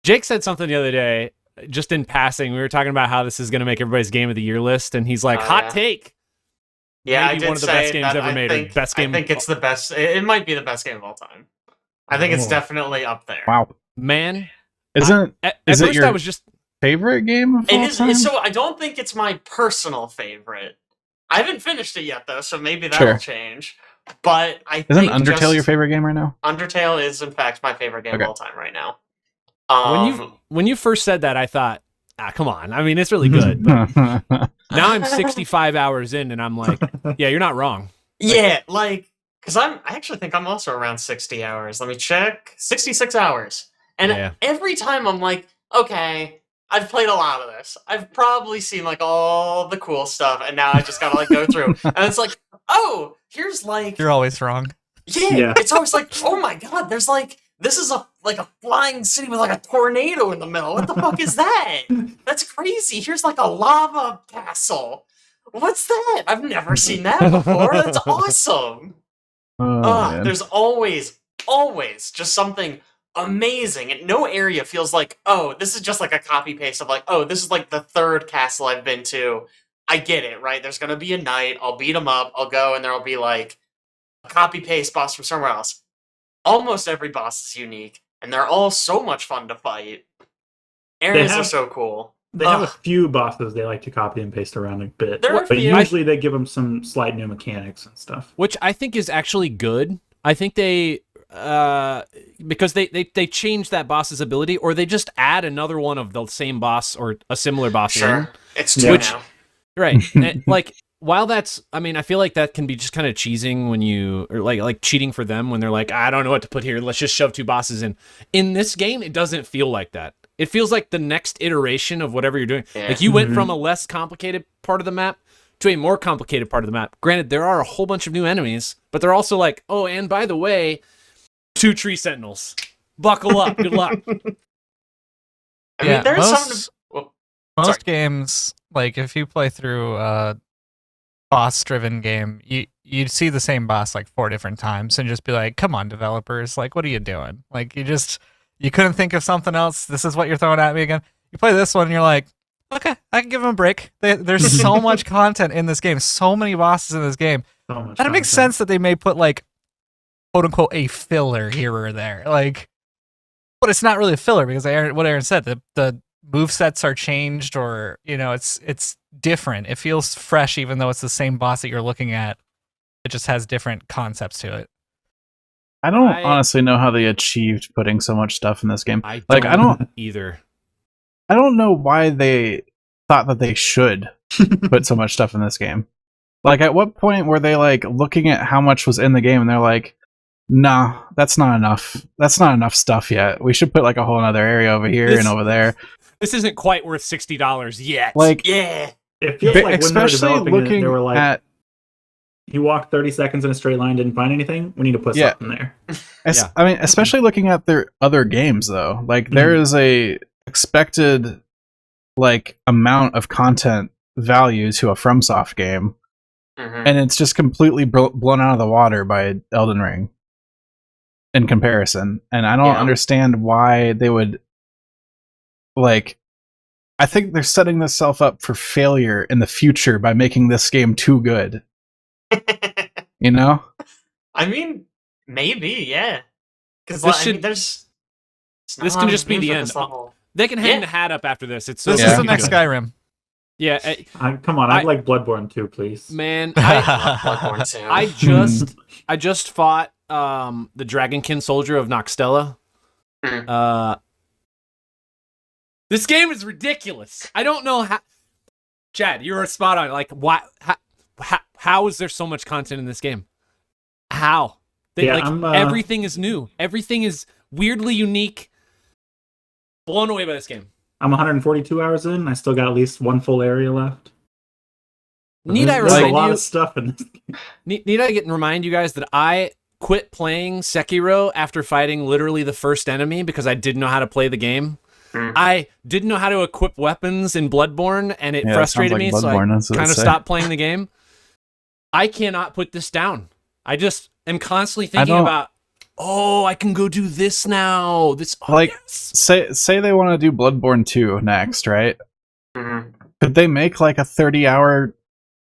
Jake said something the other day, just in passing. We were talking about how this is going to make everybody's game of the year list, and he's like, Oh, hot yeah. take. Yeah, Maybe I did one of the say best games that ever made, or best game- I think it's the best. It might be the best game of all time. I think it's Oh. definitely up there. Wow. Man, Isn't at Is it first your- I was just, favorite game of It all is. time? So I don't think it's my personal favorite. I haven't finished it yet though, so maybe that'll Sure. change. But I Isn't think Undertale just- your favorite game right now? Undertale is in fact my favorite game Okay. of all time right now. when you first said that, I thought, come on. I mean, it's really good. But now I'm 65 hours in, and I'm like, yeah, you're not wrong. Yeah, like, because I actually think I'm also around 60 hours. Let me check. 66 hours. And Yeah. every time I'm like, okay, I've played a lot of this. I've probably seen like all the cool stuff, and now I just gotta like go through. And it's like, oh, here's like, You're always wrong. Yeah. it's always like, oh my god, there's like, this is a flying city with like a tornado in the middle. What the fuck is that? That's crazy. Here's like a lava castle. What's that? I've never seen that before. That's awesome. Man. There's always just something amazing, and no area feels like, oh, this is just like a copy paste of like, oh, this is like the third castle I've been to. I get it, right? There's gonna be a knight. I'll beat him up. I'll go, and there'll be like a copy paste boss from somewhere else. Almost every boss is unique, and they're all so much fun to fight. Areas are have- so cool. They have a Ugh. few bosses they like to copy and paste around a bit. There are a But few. usually they give them some slight new mechanics and stuff. Which I think is actually good. I think they, because they change that boss's ability, or they just add another one of the same boss or a similar boss in. Sure, it's two Which- now. Right. And, like, while that's, I mean, I feel like that can be just kind of cheesing when you, or like cheating for them when they're like, I don't know what to put here. Let's just shove 2 bosses in. In this game, it doesn't feel like that. It feels like the next iteration of whatever you're doing. Yeah. Like, you went from a less complicated part of the map to a more complicated part of the map. Granted, there are a whole bunch of new enemies, but they're also like, oh, and by the way, 2 tree sentinels. Buckle up. Good luck. I mean, there's most, something. Well, most sorry. games, like if you play through a boss-driven game, you'd see the same boss like 4 different times and just be like, "Come on, developers! Like, what are you doing? Like, you just You couldn't think of something else. This is what you're throwing at me again. You play this one, and you're like, okay, I can give them a break. There's so much content in this game, so many bosses in this game. So much And it makes content. sense that they may put like, quote unquote, a filler here or there. Like, but it's not really a filler because what Aaron said, the move sets are changed, or it's different. It feels fresh, even though it's the same boss that you're looking at. It just has different concepts to it. I don't honestly know how they achieved putting so much stuff in this game. I don't either. I don't know why they thought that they should put so much stuff in this game. Like, at what point were they like looking at how much was in the game and they're like, nah, that's not enough. That's not enough stuff yet. We should put like a whole other area over here and over there. This isn't quite worth $60 yet. Like, Yeah. It feels like when they were especially developing it, looking they were like, at he walked 30 seconds in a straight line, didn't find anything. We need to put something there. Yeah. I mean, especially looking at their other games though. Like, there is a expected like amount of content value to a FromSoft game, and it's just completely blown out of the water by Elden Ring in comparison. And I don't understand why they would like. I think they're setting themselves up for failure in the future by making this game too good. You know? I mean, maybe, yeah. Because This can just be the end. They can hang the hat up after this. It's so This is the next Skyrim. Yeah, Come on, I'd like Bloodborne 2, please. man. Bloodborne 2. I just fought the Dragonkin soldier of Noxtella. This game is ridiculous. I don't know how. Chad, you were spot on. Like, why? How is there so much content in this game? How? Everything is new. Everything is weirdly unique. Blown away by this game. I'm 142 hours in. I still got at least one full area left. Need I There's a remind lot you? of stuff in this game. Need I remind you guys that I quit playing Sekiro after fighting literally the first enemy because I didn't know how to play the game. I didn't know how to equip weapons in Bloodborne, and it frustrated me, so I kind of stopped playing the game. I cannot put this down. I just am constantly thinking about, I can go do this now. Say they want to do Bloodborne 2 next, right? Could they make like a 30-hour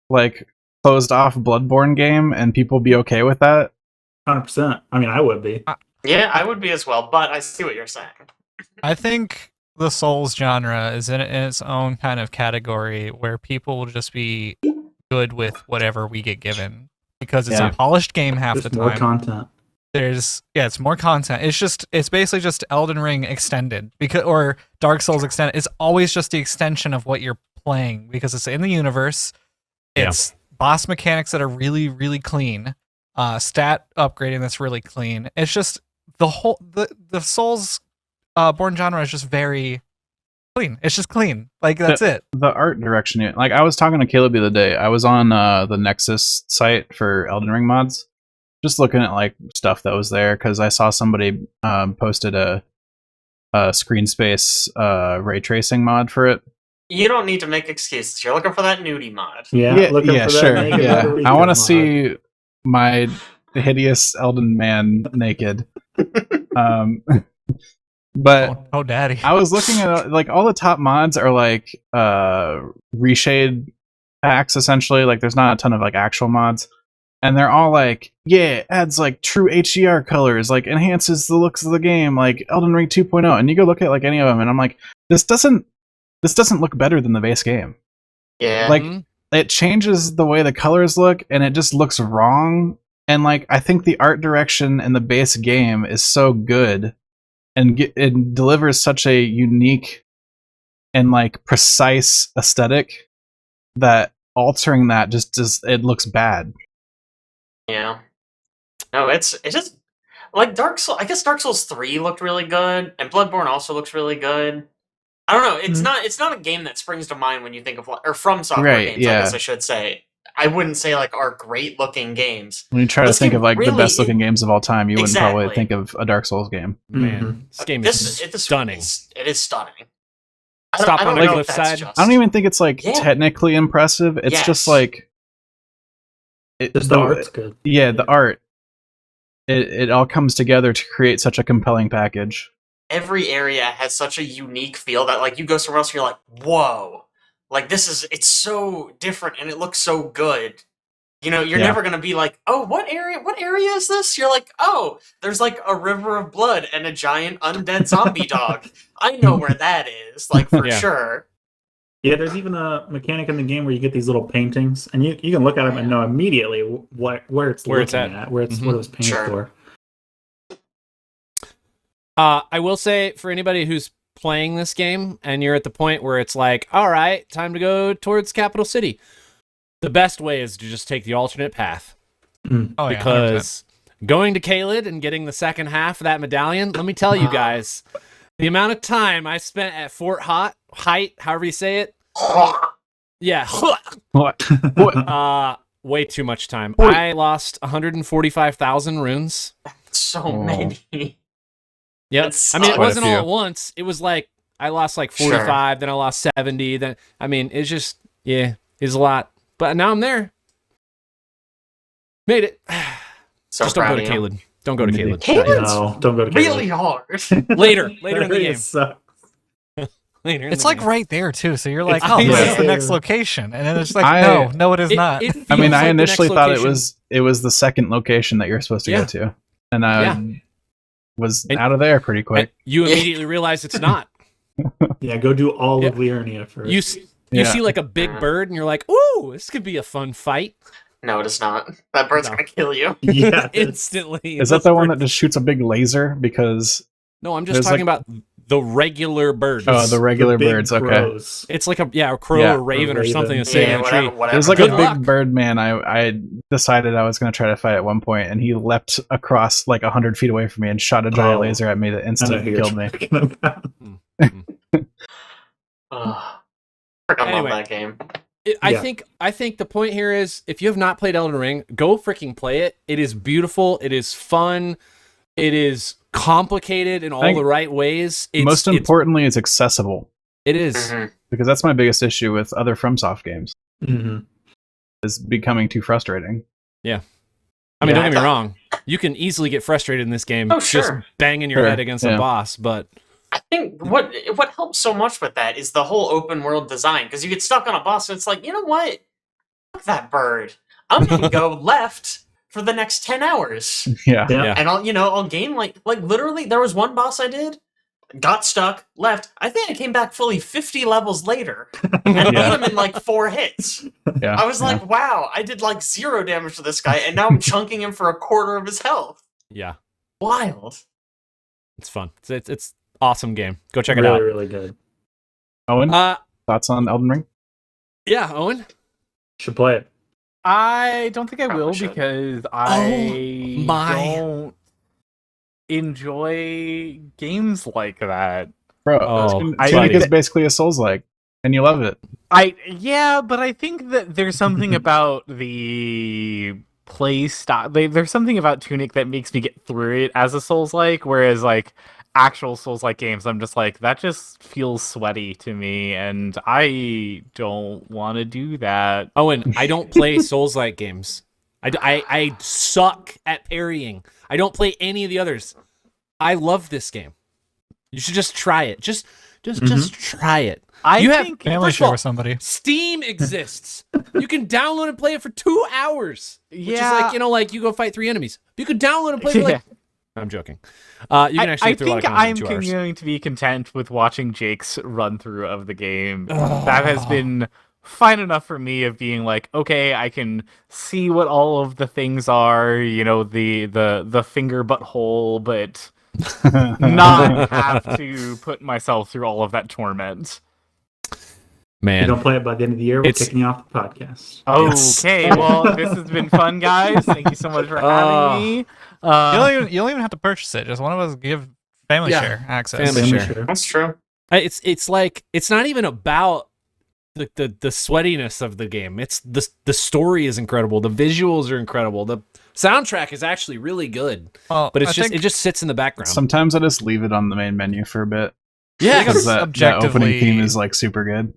like closed off Bloodborne game and people be okay with that? 100%. I mean, I would be. Yeah, I would be as well, but I see what you're saying. I think the Souls genre is in its own kind of category where people will just be good with whatever we get given because it's a polished game half the time. More content. It's more content. It's basically just Elden Ring extended or Dark Souls extended. It's always just the extension of what you're playing because it's in the universe. It's boss mechanics that are really, really clean. Stat upgrading that's really clean. It's just the Souls Born genre is just very clean. It's just clean. Like, that's it. The art direction, like, I was talking to Caleb the other day. I was on the Nexus site for Elden Ring mods, just looking at like stuff that was there because I saw somebody posted a screen space ray tracing mod for it. You don't need to make excuses. You're looking for that nudie mod. Sure. I want to see my hideous Elden man naked. But daddy, I was looking at like all the top mods are like reshade packs essentially. Like, there's not a ton of like actual mods, and they're all like, adds like true HDR colors, like enhances the looks of the game, like Elden Ring 2.0. And you go look at like any of them, and I'm like, this doesn't look better than the base game. Yeah, like it changes the way the colors look, and it just looks wrong. And like, I think the art direction in the base game is so good. And it delivers such a unique and like precise aesthetic that altering that it looks bad. Yeah. No, it's just like Dark Souls. I guess Dark Souls 3 looked really good, and Bloodborne also looks really good. I don't know. It's not a game that springs to mind when you think of or from software games. I guess I should say. I wouldn't say like are great looking games. When you try to think of like the best looking games of all time, you wouldn't probably think of a Dark Souls game. Man, this game is stunning. It is stunning. Stop on the cliff side. Just... I don't even think it's like technically impressive. It's just like the art's good. Yeah, the art. It all comes together to create such a compelling package. every area has such a unique feel that like you go somewhere else and you're like, whoa, like it's so different and it looks so good. You know, you're never gonna be like, oh, what area is this? You're like, oh, there's like a river of blood and a giant undead zombie dog. I know where that is, like for sure. Yeah, there's even a mechanic in the game where you get these little paintings, and you can look at them and know immediately where it's Where it's looking at. what it was painted for. I will say, for anybody who's playing this game and you're at the point where it's like, all right, time to go towards Capital City, the best way is to just take the alternate path. Oh, yeah, Because going to Caelid and getting the second half of that medallion, let me tell you guys, the amount of time I spent at Fort Height, however you say it. Yeah. What? Way too much time. I lost 145,000 runes. So many. Yep. I mean, it Quite a wasn't all few. at once. It was like I lost like 45, then I lost 70. Then I mean, it's just it's a lot. But now I'm there. Made it. So Just don't go proud to of you. Caelid. Don't go to Caelid. Caelid's No, don't go to really Caelid. hard. Later in the It game. sucks. Later in It's the like game. right there too, so you're like, It's- oh, this yeah. is the next location, and then it's like, I- no, it is not. It I mean, feels I like the initially next thought location. it was the second location that you're supposed to go to, and I was out of there pretty quick. You immediately realize it's not. Yeah, go do all of Liurnia first. You see like a big bird, and you're like, ooh, this could be a fun fight. No, it is not. That bird's No. gonna kill you. Yeah, Instantly. Is that the one that just shoots a big laser? Because No, I'm just there's talking like- about the regular birds. the regular big birds. Okay, crows. It's like a crow Yeah, or raven a or something raven. that's sitting in a tree. whatever. there's like Good a luck. big bird man. I decided I was going to try to fight at one point, and he leapt across like 100 feet away from me and shot a giant Oh. laser at me that I know instantly who you're killed me. talking about. Freaking Anyway. love that game. I Yeah. think the point here is if you have not played Elden Ring, go freaking play it. It is beautiful. It is fun. It is complicated in all think the right ways. Most importantly, it's accessible, it is. Mhm. because that's my biggest issue with other FromSoft games, Mhm. is becoming too frustrating. I mean, Yeah, don't get I me thought- wrong. You can easily get frustrated in this game Oh, just sure. banging your Sure, head against yeah. a boss, but I think what helps so much with that is the whole open world design, because you get stuck on a boss and it's like, you know what? Fuck that bird. I'm gonna go left for the next 10 hours. Yeah. Yeah. Yeah. And I'll gain like literally there was one boss I did, got stuck, left. I think I came back fully 50 levels later and beat him in like 4 hits. Yeah. I was like, wow, I did like 0 damage to this guy, and now I'm chunking him for a quarter of his health. yeah, Wild. it's fun. It's awesome game. Go check it really, out. really good. Owen, Uh, thoughts on Elden Ring? yeah, Owen. Should play it. I don't think I Probably will should. because my. don't enjoy games like that. Oh, Tunic buddy. is basically a Souls-like, and you love it. But I think that there's something about the play style. There's something about Tunic that makes me get through it as a Souls-like, whereas like actual Souls-like games, I'm just like, that just feels sweaty to me, and I don't want to do that. Owen, I don't play Souls-like games. I suck at parrying. I don't play any of the others. I love this game. You should just try it. Just try it. I have- think Family First of share all, with somebody. Steam exists. You can download and play it for 2 hours. Which is Yeah. like, you go fight 3 enemies. You could download and play for like... I'm joking. You can actually I get through a lot of think content I'm in 2 hours. going to be content with watching Jake's run through of the game. That has been fine enough for me of being like, okay, I can see what all of the things are, the finger butthole, but not have to put myself through all of that torment. If Man. you don't play it by the end of the year, we're It's- kicking you off the podcast. Okay, well, this has been fun, guys. Thank you so much for having me. You don't even have to purchase it. Just one of us give family Yeah, share access. family Family share. share. That's true. It's like it's not even about the sweatiness of the game. It's the story is incredible. The visuals are incredible. The soundtrack is actually really good. Well, But I think it just sits in the background. Sometimes I just leave it on the main menu for a bit. yeah, Because that opening objectively- theme is like super good.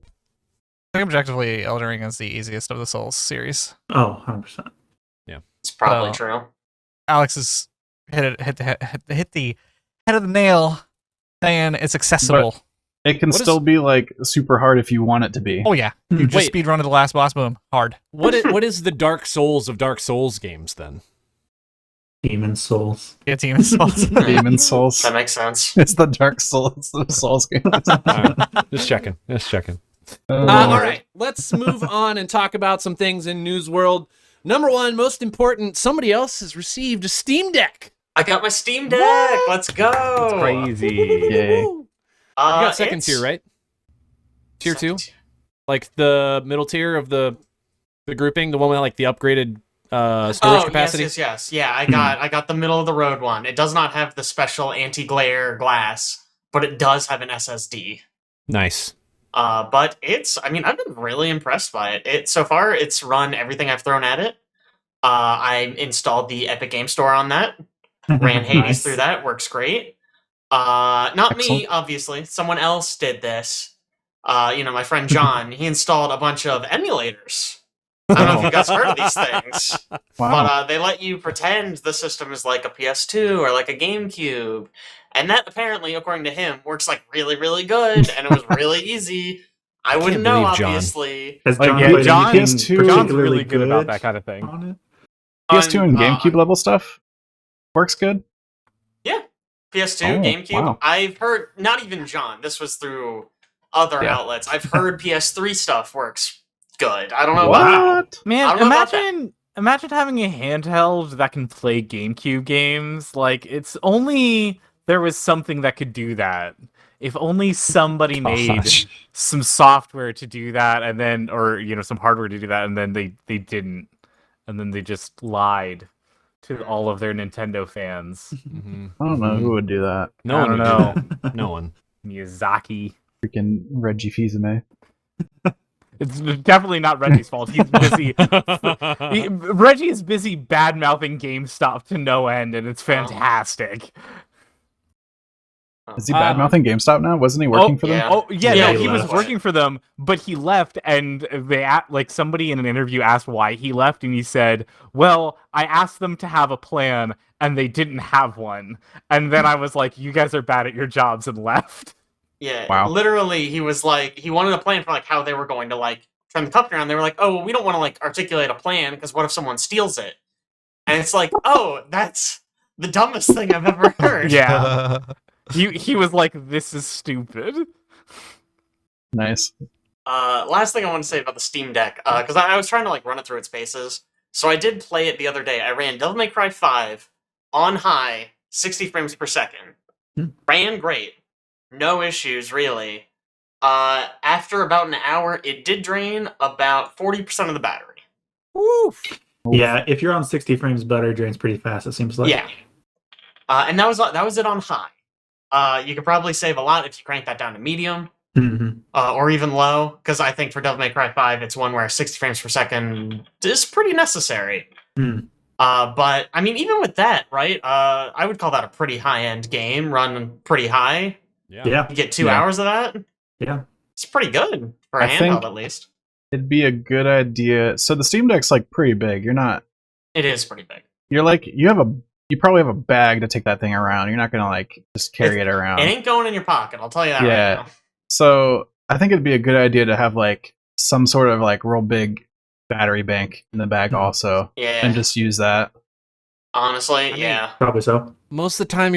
I think objectively, Elden Ring is the easiest of the Souls series. Oh, 100%. It's probably Oh. true. Alex has hit the head of the nail saying it's accessible. It can What is- still be like super hard if you want it to be. Oh yeah, you just Wait. speed run to the last boss, boom, hard. What is the Dark Souls of Dark Souls games then? Demon Souls. It's even Souls. Demon Souls. That makes sense. It's the Dark Souls of Souls games. All right. Just checking. All right, let's move on and talk about some things in news world. Number one, most important, somebody else has received a Steam Deck. I got my Steam Deck. Let's go. Crazy. Yay. You got second tier, right? Tier 2? Like the middle tier of the grouping, the one with like the upgraded storage capacity? Yes. Yeah, I got the middle of the road one. It does not have the special anti-glare glass, but it does have an SSD. Nice. But I've been really impressed by it. So far, it's run everything I've thrown at it. I installed the Epic Game Store on that. Ran Hades Nice. through that. Works great. Not me, Excellent. obviously. Someone else did this. My friend John, he installed a bunch of emulators. I don't know if you guys heard of these things. Wow. But they let you pretend the system is like a PS2 or like a GameCube. And that apparently, according to him, works like really, really good. And it was really easy. I wouldn't know, believe John. obviously. Has Like, John yeah, played John- anything PS2 John's particularly really good about that kind of thing. on it? PS2 and On, GameCube level stuff works good. PS2, Oh, GameCube. wow. I've heard, not even John, this was through other Yeah. outlets. I've heard PS3 stuff works good. I don't know about how. What? I Man, don't know about imagine having a handheld that can play GameCube games. Like, it's only there was something that could do that. If only somebody made Gosh. some software to do that, and then, or some hardware to do that, and then they didn't, and then they just lied to all of their Nintendo fans. Mhm. I don't know who would do that. No I one don't would know. do that. No one. Miyazaki. Freaking Reggie Fils-Aimé. It's definitely not Reggie's fault. He's busy. Reggie is busy bad mouthing GameStop to no end, and it's fantastic. Is he bad mouthing GameStop now? Wasn't he working for them? yeah. Oh yeah, Yeah, no, he he was left. working for them, but he left, and somebody in an interview asked why he left, and he said, "Well, I asked them to have a plan, and they didn't have one, and then I was like, you guys are bad at your jobs,' and left." Yeah, Wow. literally, he was like, he wanted a plan for like how they were going to like turn the company around. They were like, oh, well, we don't want to like articulate a plan because what if someone steals it? And it's like, oh, that's the dumbest thing I've ever heard. Yeah, he was like, "This is stupid." Nice. Last thing I want to say about the Steam Deck, because I was trying to like run it through its paces. So I did play it the other day. I ran Devil May Cry 5 on high, 60 frames per second. Ran great. No issues, really. After about an hour, it did drain about 40% of the battery. Yeah, if you're on 60 frames, butter drains pretty fast, it seems like. Yeah. And that was it on high. You could probably save a lot if you crank that down to medium. Mhm. Or even low, because I think for Devil May Cry 5, it's one where 60 frames per second is pretty necessary. Hmm. But, I mean, even with that, right, I would call that a pretty high-end game, run pretty high. Yeah. You get 2 Yeah. hours of that? Yeah. It's pretty good, for a I handheld think- at least. It'd be a good idea. So the Steam Deck's like pretty big. It is pretty big. You probably have a bag to take that thing around. You're not gonna like just carry it around. It ain't going in your pocket, I'll tell you that Yeah. right now. So I think it'd be a good idea to have like some sort of like real big battery bank in the bag also, Yeah, and just use that. honestly, mean- yeah. Probably so. Most of the time,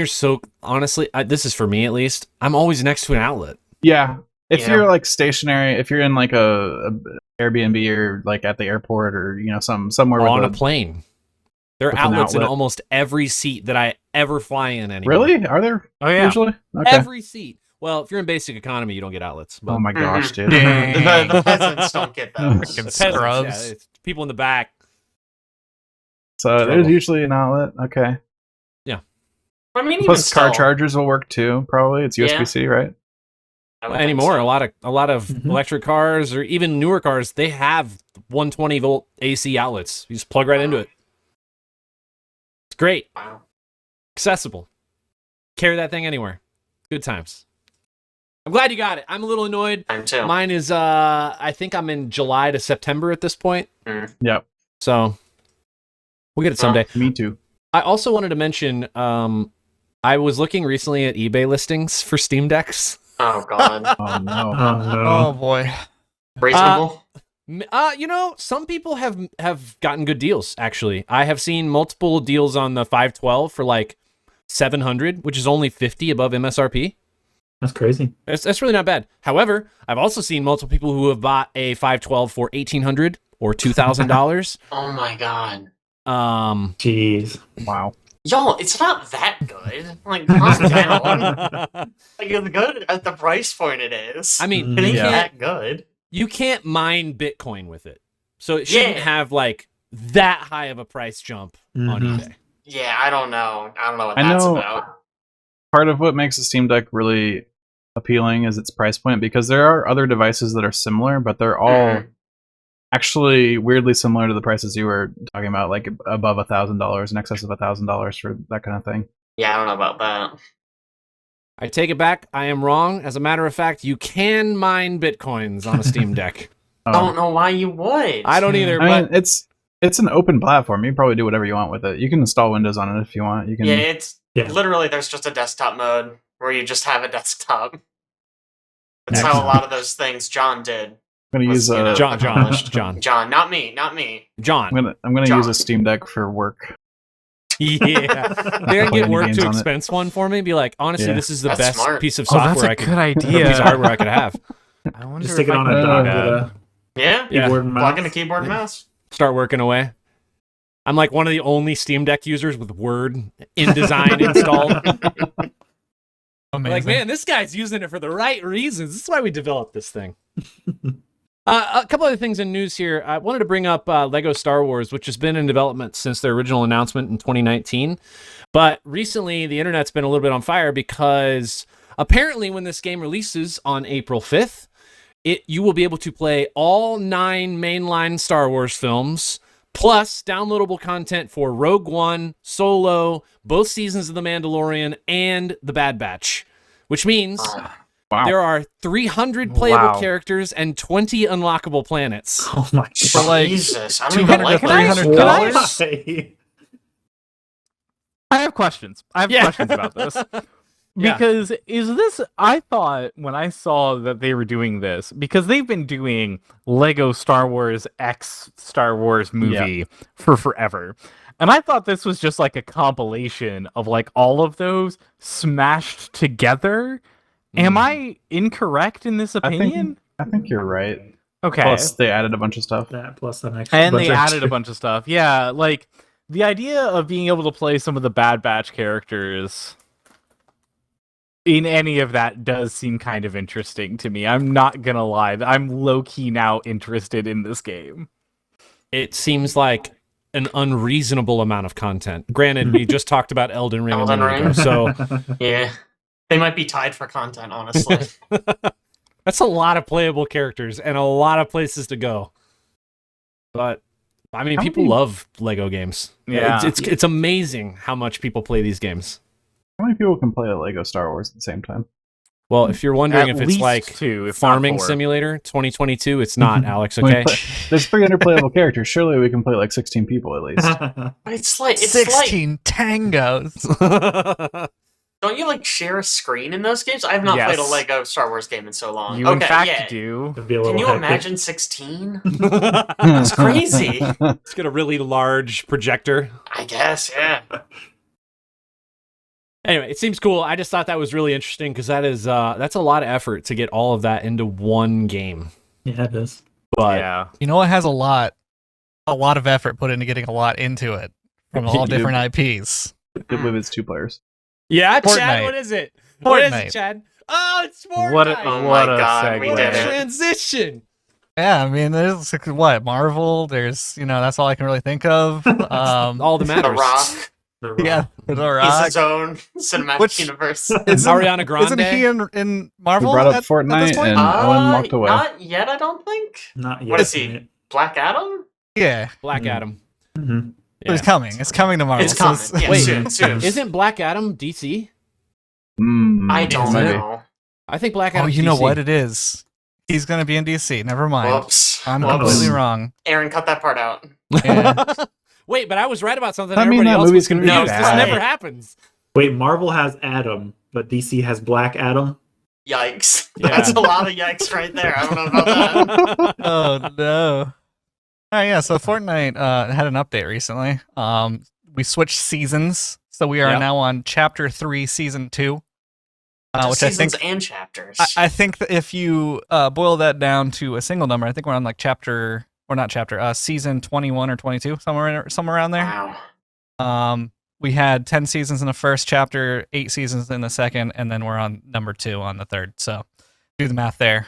honestly, this is for me at least, I'm always next to an outlet. Yeah. If Yeah. you're like stationary, if you're in like a Airbnb or like at the airport or somewhere On a with plane. There are with an outlets in outlet. almost every seat that I ever fly in anymore. Really? Are there Oh yeah, usually? Okay. Every seat. Well, if you're in basic economy, you don't get outlets. But Oh my gosh, dude. The peasants don't get those. the Freaking peasants, scrubs. yeah, it's people in the back. So there's Trouble. usually an outlet. Okay. I mean, even Plus car still, chargers will work too, probably. It's USB-C, right? I would think Anymore, so. a lot of Mhm. electric cars or even newer cars, they have 120 volt AC outlets. You just plug right into it. It's great, Wow. accessible. Carry that thing anywhere. Good times. I'm glad you got it. I'm a little annoyed. I'm too. Mine is I think I'm in July to September at this point. Yep. So we'll get it someday. Me too. I also wanted to mention I was looking recently at eBay listings for Steam Decks. Oh god. Oh no. Oh no. Oh boy. Reasonable. Some people have gotten good deals. Actually, I have seen multiple deals on the 512 for like 700, which is only 50 above MSRP. That's crazy. That's really not bad. However, I've also seen multiple people who have bought a 512 for $1,800 or $2,000. Oh my god. Jeez. Wow. Y'all, it's not that good. Like, calm down. Like, it's good at the price point it is. I mean, It ain't you that good. can't mine Bitcoin with it, so it shouldn't Yeah. have like that high of a price jump on Mhm. eBay. Yeah, I don't know. I don't know what I that's know- about. Part of what makes the Steam Deck really appealing is its price point, because there are other devices that are similar, but they're all Mhm. actually weirdly similar to the prices you were talking about, like above $1,000, in excess of $1,000 for that kind of thing. Yeah, I don't know about that. I take it back. I am wrong. As a matter of fact, you can mine Bitcoins on a Steam Deck. Don't know why you would. I don't either, I but mean, it's an open platform. You can probably do whatever you want with it. You can install Windows on it if you want. You can. Yeah, it's Yeah. literally there's just a desktop mode where you just have a desktop. That's how a Excellent. lot of those things John did. I'm gonna use you know, a John, accomplished. John, John, not me. John. I'm gonna John. use a Steam Deck for work. Yeah, they're Play gonna get any work games to on it. expense one for me. Be like, honestly, Yeah. this is the That's best smart. piece of Oh, that's software a I could, good or idea. piece of hardware I could have. I wonder Just stick it if on I a can dock do with that. a Yeah, Yeah. keyboard and mouse. plug in a keyboard and mouse. Start working away. I'm like one of the only Steam Deck users with Word InDesign installed. I'm like, man, this guy's using it for the right reasons. This is why we developed this thing. A couple other things in news here. I wanted to bring up Lego Star Wars, which has been in development since their original announcement in 2019. But recently, the internet's been a little bit on fire because apparently when this game releases on April 5th, you will be able to play all 9 mainline Star Wars films, plus downloadable content for Rogue One, Solo, both seasons of The Mandalorian, and The Bad Batch, which means Wow. there are 300 playable Wow. characters and 20 unlockable planets. Oh my For like Jesus, I don't even 200 like to that. $300. Why? I have questions. I have Yeah. questions about this. Yeah. Because is this, I thought when I saw that they were doing this, because they've been doing Lego Star Wars X Star Wars movie for forever. And I thought this was just like a compilation of like all of those smashed together. Am I incorrect in this opinion? I think you're right. Okay. Plus, they added a bunch of stuff. That plus an extra. And bunch they of added a extra- bunch of stuff. Yeah, like the idea of being able to play some of the Bad Batch characters in any of that does seem kind of interesting to me. I'm not gonna lie. I'm low-key now interested in this game. It seems like an unreasonable amount of content. Granted, we just talked about Elden Ring a Elden minute ago, Ring. so Yeah, they might be tied for content, honestly. that's a lot of playable characters and a lot of places to go. But I mean, How people many- love Lego games. Yeah. It's amazing how much people play these games. How many people can play a Lego Star Wars at the same time? Well, if you're wondering At if it's least like 2, if not Farming 4. Simulator 2022, it's not, Alex, When we okay? play- There's 300 playable characters. Surely we can play like 16 people at least. It's like 16 tangos. don't you like share a screen in those games? I have not played a Yes. Lego Star Wars game in so long. You okay, in fact yeah. do. It'd be a Can little you hectic. imagine 16? It's It's crazy. got a really large projector. I guess, yeah. Anyway, it seems cool. I just thought that was really interesting because that's a lot of effort to get all of that into one game. Yeah, it is. But Yeah. You know what has a lot of effort put into getting a lot into it from all You. different IPs. With its 2 players. yeah, Chad, Fortnite. what is it? What is Fortnite. it, Chad? Oh, it's Fortnite. What a, Oh what my a God, we segue. did What a it. transition. Yeah, I mean, there's what Marvel. There's that's all I can really think of. All that The matters. Rock. The Yeah, The He's Rock. his own cinematic Which- universe. Ariana Grande. Isn't he in We Marvel? brought up at this Fortnite point? and Owen walked away. Not yet, I don't think. Not yet. What is he? Black Adam? Yeah, Black Mhm. Adam. Mm-hmm. but it's coming. It's coming to Marvel. It's so coming. Yeah, Wait, soon. Isn't Black Adam DC? I don't maybe. know. I think Black Oh, Adam. you know DC. what it is? He's gonna be in DC. Never mind. Whoops. I'm Whoops. completely wrong. Aaron, cut that part out. Yeah. Wait, but I was right about something. I mean, Everybody that else movie's was gonna be confused. This bad. never happens. Wait, Marvel has Atom, but DC has Black Adam. Yikes. Yeah. That's a lot of yikes right there. I don't know about that. Oh no. All right, yeah. So Fortnite had an update recently. We switched seasons, so we are Yep. now on Chapter 3, Season 2. Just Which I seasons think and chapters. I think that if you boil that down to a single number, I think we're on like season 21 or 22, somewhere around there. Wow. We had 10 seasons in the first chapter, 8 seasons in the second, and then we're on number 2 on the third. So do the math there,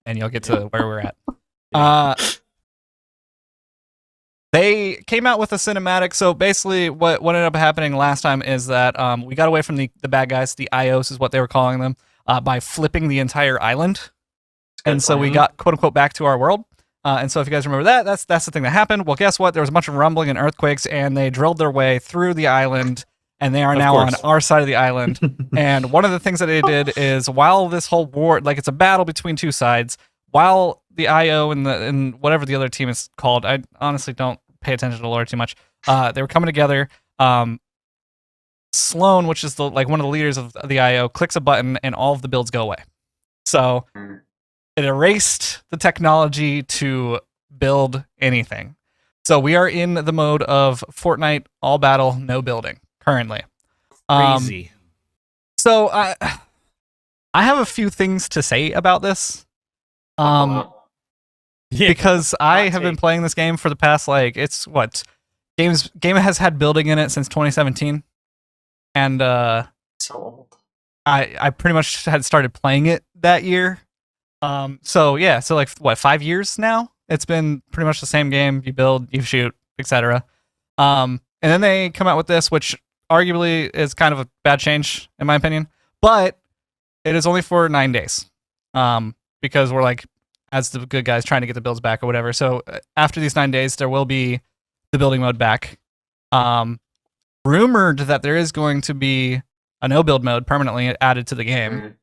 and you'll get to where we're at. They came out with a cinematic. So basically, what ended up happening last time is that we got away from the bad guys, the IOs is what they were calling them, by flipping the entire island. And so we got, quote unquote, back to our world. And so if you guys remember that, that's the thing that happened. Well, guess what? There was a bunch of rumbling and earthquakes, and they drilled their way through the island, and they are now on our side of the island. And one of the things that they did is, while this whole war, like it's a battle between two sides, while the IO and whatever the other team is called, I honestly don't pay attention to the lore too much. They were coming together. Sloan, which is one of the leaders of the IO, clicks a button, and all of the builds go away. So it erased the technology to build anything. So we are in the mode of Fortnite all battle, no building currently. Crazy. So I have a few things to say about this. Because I have been playing this game for the past game has had building in it since 2017. And so old. I pretty much had started playing it that year. So 5 years now. It's been pretty much the same game. You build, you shoot, etc. And then they come out with this, which arguably is kind of a bad change in my opinion, but it is only for 9 days. Because we're as the good guys trying to get the builds back or whatever. So after these 9 days, there will be the building mode back. Rumored that there is going to be a no build mode permanently added to the game.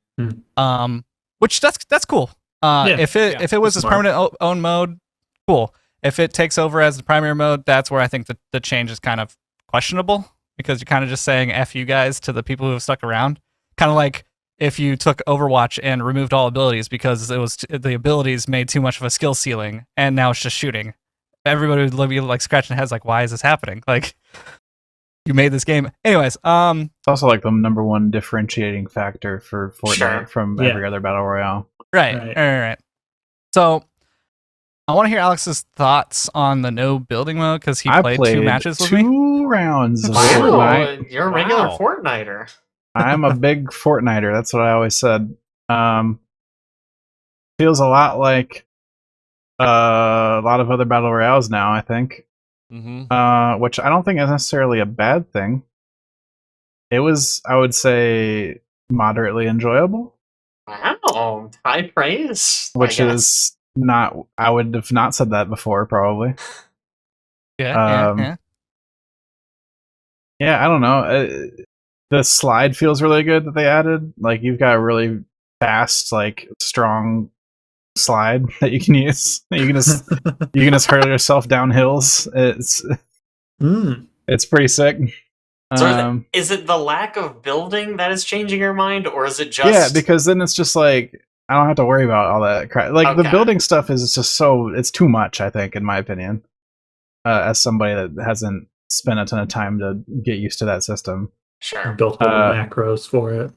Which that's cool. If it was this permanent own mode, cool. If it takes over as the primary mode, that's where I think the change is kind of questionable, because you're kind of just saying F you guys to the people who have stuck around. Kind of like if you took Overwatch and removed all abilities because the abilities made too much of a skill ceiling, and now it's just shooting. Everybody would be scratching their heads why is this happening? You made this game. Anyways, it's also the number one differentiating factor for Fortnite from every other battle royale. Right. So I want to hear Alex's thoughts on the no building mode, because he played 2 matches with me. 2 rounds of Wow, Fortnite. you're a regular Fortniter. I'm a big Fortniter. That's what I always said. Feels a lot like a lot of other battle royales now, I think. Mm-hmm. Which I don't think is necessarily a bad thing. It was, I would say, moderately enjoyable. Wow, high praise. Which is not, I would have not said that before, probably. Yeah, I don't know. The slide feels really good that they added. You've got a really fast, strong slide that you can use. You can just hurl yourself down hills. It's pretty sick. So is it the lack of building that is changing your mind, or is it just because then it's just I don't have to worry about all that crap. The building stuff is just it's too much, I think, in my opinion. As somebody that hasn't spent a ton of time to get used to that system. Sure. Built all the macros for it.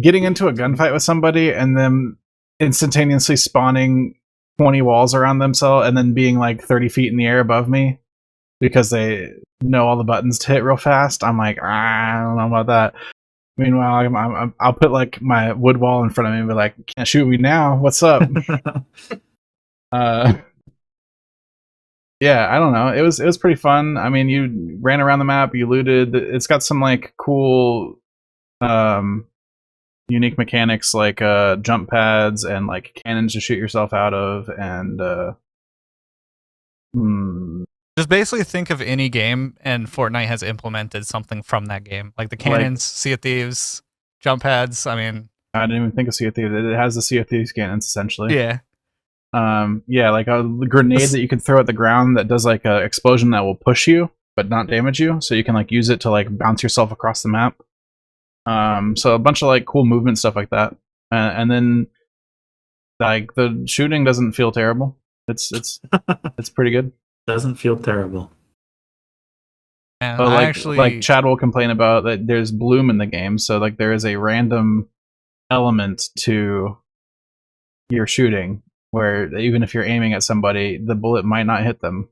Getting into a gunfight with somebody and then instantaneously spawning 20 walls around themselves and then being 30 feet in the air above me because they know all the buttons to hit real fast. I'm I don't know about that. Meanwhile, I'll put my wood wall in front of me and be can't shoot me now. What's up? Yeah, I don't know. It was pretty fun. I mean, you ran around the map, you looted. It's got some cool unique mechanics jump pads and cannons to shoot yourself out of, and just basically think of any game and Fortnite has implemented something from that game. The cannons, Sea of Thieves, jump pads. I mean, I didn't even think of Sea of Thieves. It has the Sea of Thieves cannons essentially. Yeah. A grenade that you can throw at the ground that does a explosion that will push you. but not damage you. So you can like use it to like bounce yourself across the map. So a bunch of like cool movement stuff like that, and then like the shooting doesn't feel terrible. It's pretty good. Doesn't feel terrible. And But I like actually like Chad will complain about that there's bloom in the game, so like there is a random element to your shooting where even if you're aiming at somebody, the bullet might not hit them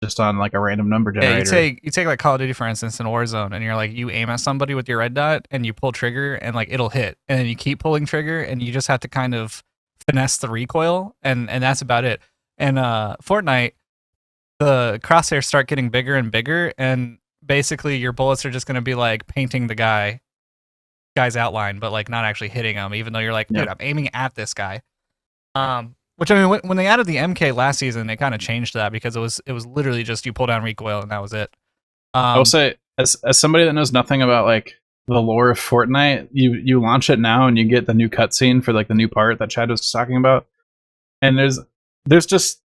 just on like a random number generator. you take like Call of Duty for instance in Warzone, and you're like you aim at somebody with your red dot and you pull trigger and like it'll hit, and then you keep pulling trigger and you just have to kind of finesse the recoil, and that's about it. And Fortnite, the crosshairs start getting bigger and bigger, and basically your bullets are just going to be like painting the guy's outline, but like not actually hitting him, even though you're like, dude, I'm aiming at this guy. Which I mean, when they added the MK last season, it kind of changed that because it was literally just you pull down recoil and that was it. I will say, as somebody that knows nothing about like the lore of Fortnite, you launch it now and you get the new cutscene for like the new part that Chad was talking about, and there's just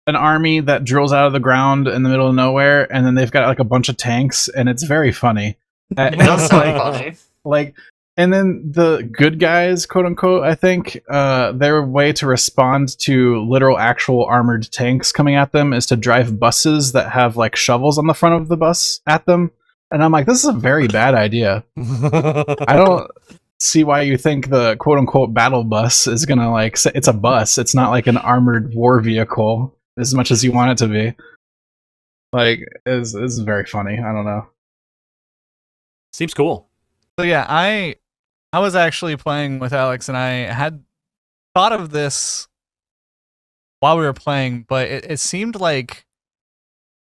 an army that drills out of the ground in the middle of nowhere, and then they've got like a bunch of tanks, and it's very funny. That's like, funny. like, and then the good guys, quote unquote, I think, their way to respond to literal, actual armored tanks coming at them is to drive buses that have like shovels on the front of the bus at them. And I'm like, this is a very bad idea. I don't see why you think the quote unquote battle bus is gonna like, it's a bus. It's not like an armored war vehicle as much as you want it to be. Like, it's very funny. I don't know. Seems cool. So yeah, I was actually playing with Alex, and I had thought of this while we were playing, but it seemed like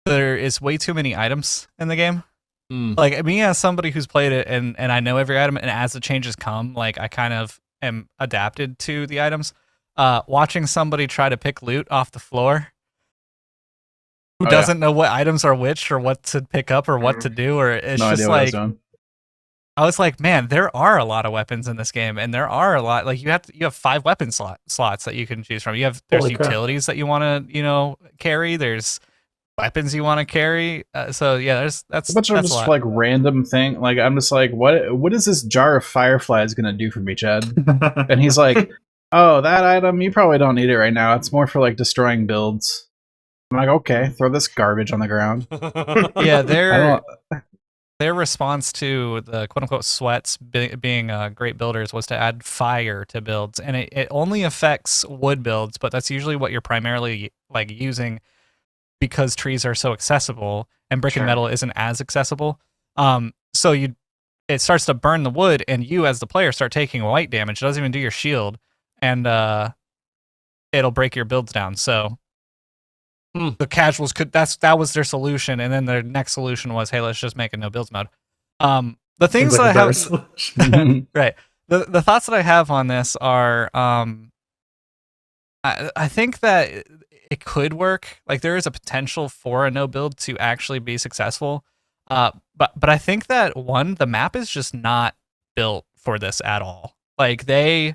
there is way too many items in the game. Like me as somebody who's played it and I know every item, and as the changes come, like I kind of am adapted to the items. Watching somebody try to pick loot off the floor who doesn't know what items are which or what to pick up or what to do, or it's No just idea what I was like doing. I was like, man, there are a lot of weapons in this game, and there are a lot. Like you have 5 weapon slots that you can choose from. There's Holy crap. utilities that you want to carry. There's weapons you want to carry. So yeah, that's A bunch of that's a just lot. like random thing. Like I'm just like, what is this jar of fireflies gonna do for me, Chad? And he's like, oh, that item, you probably don't need it right now. It's more for like destroying builds. I'm like, okay, throw this garbage on the ground. Yeah, I their response to the quote-unquote sweats being great builders was to add fire to builds, and it only affects wood builds, but that's usually what you're primarily like using because trees are so accessible and brick and metal isn't as accessible. So it starts to burn the wood, and you as the player start taking white damage. It doesn't even do your shield, and it'll break your builds down. So the casuals that was their solution, and then their next solution was, hey, let's just make a no builds mode. The things that I have right. The thoughts that I have on this are I think that it could work. Like there is a potential for a no build to actually be successful. But I think that the map is just not built for this at all. Like there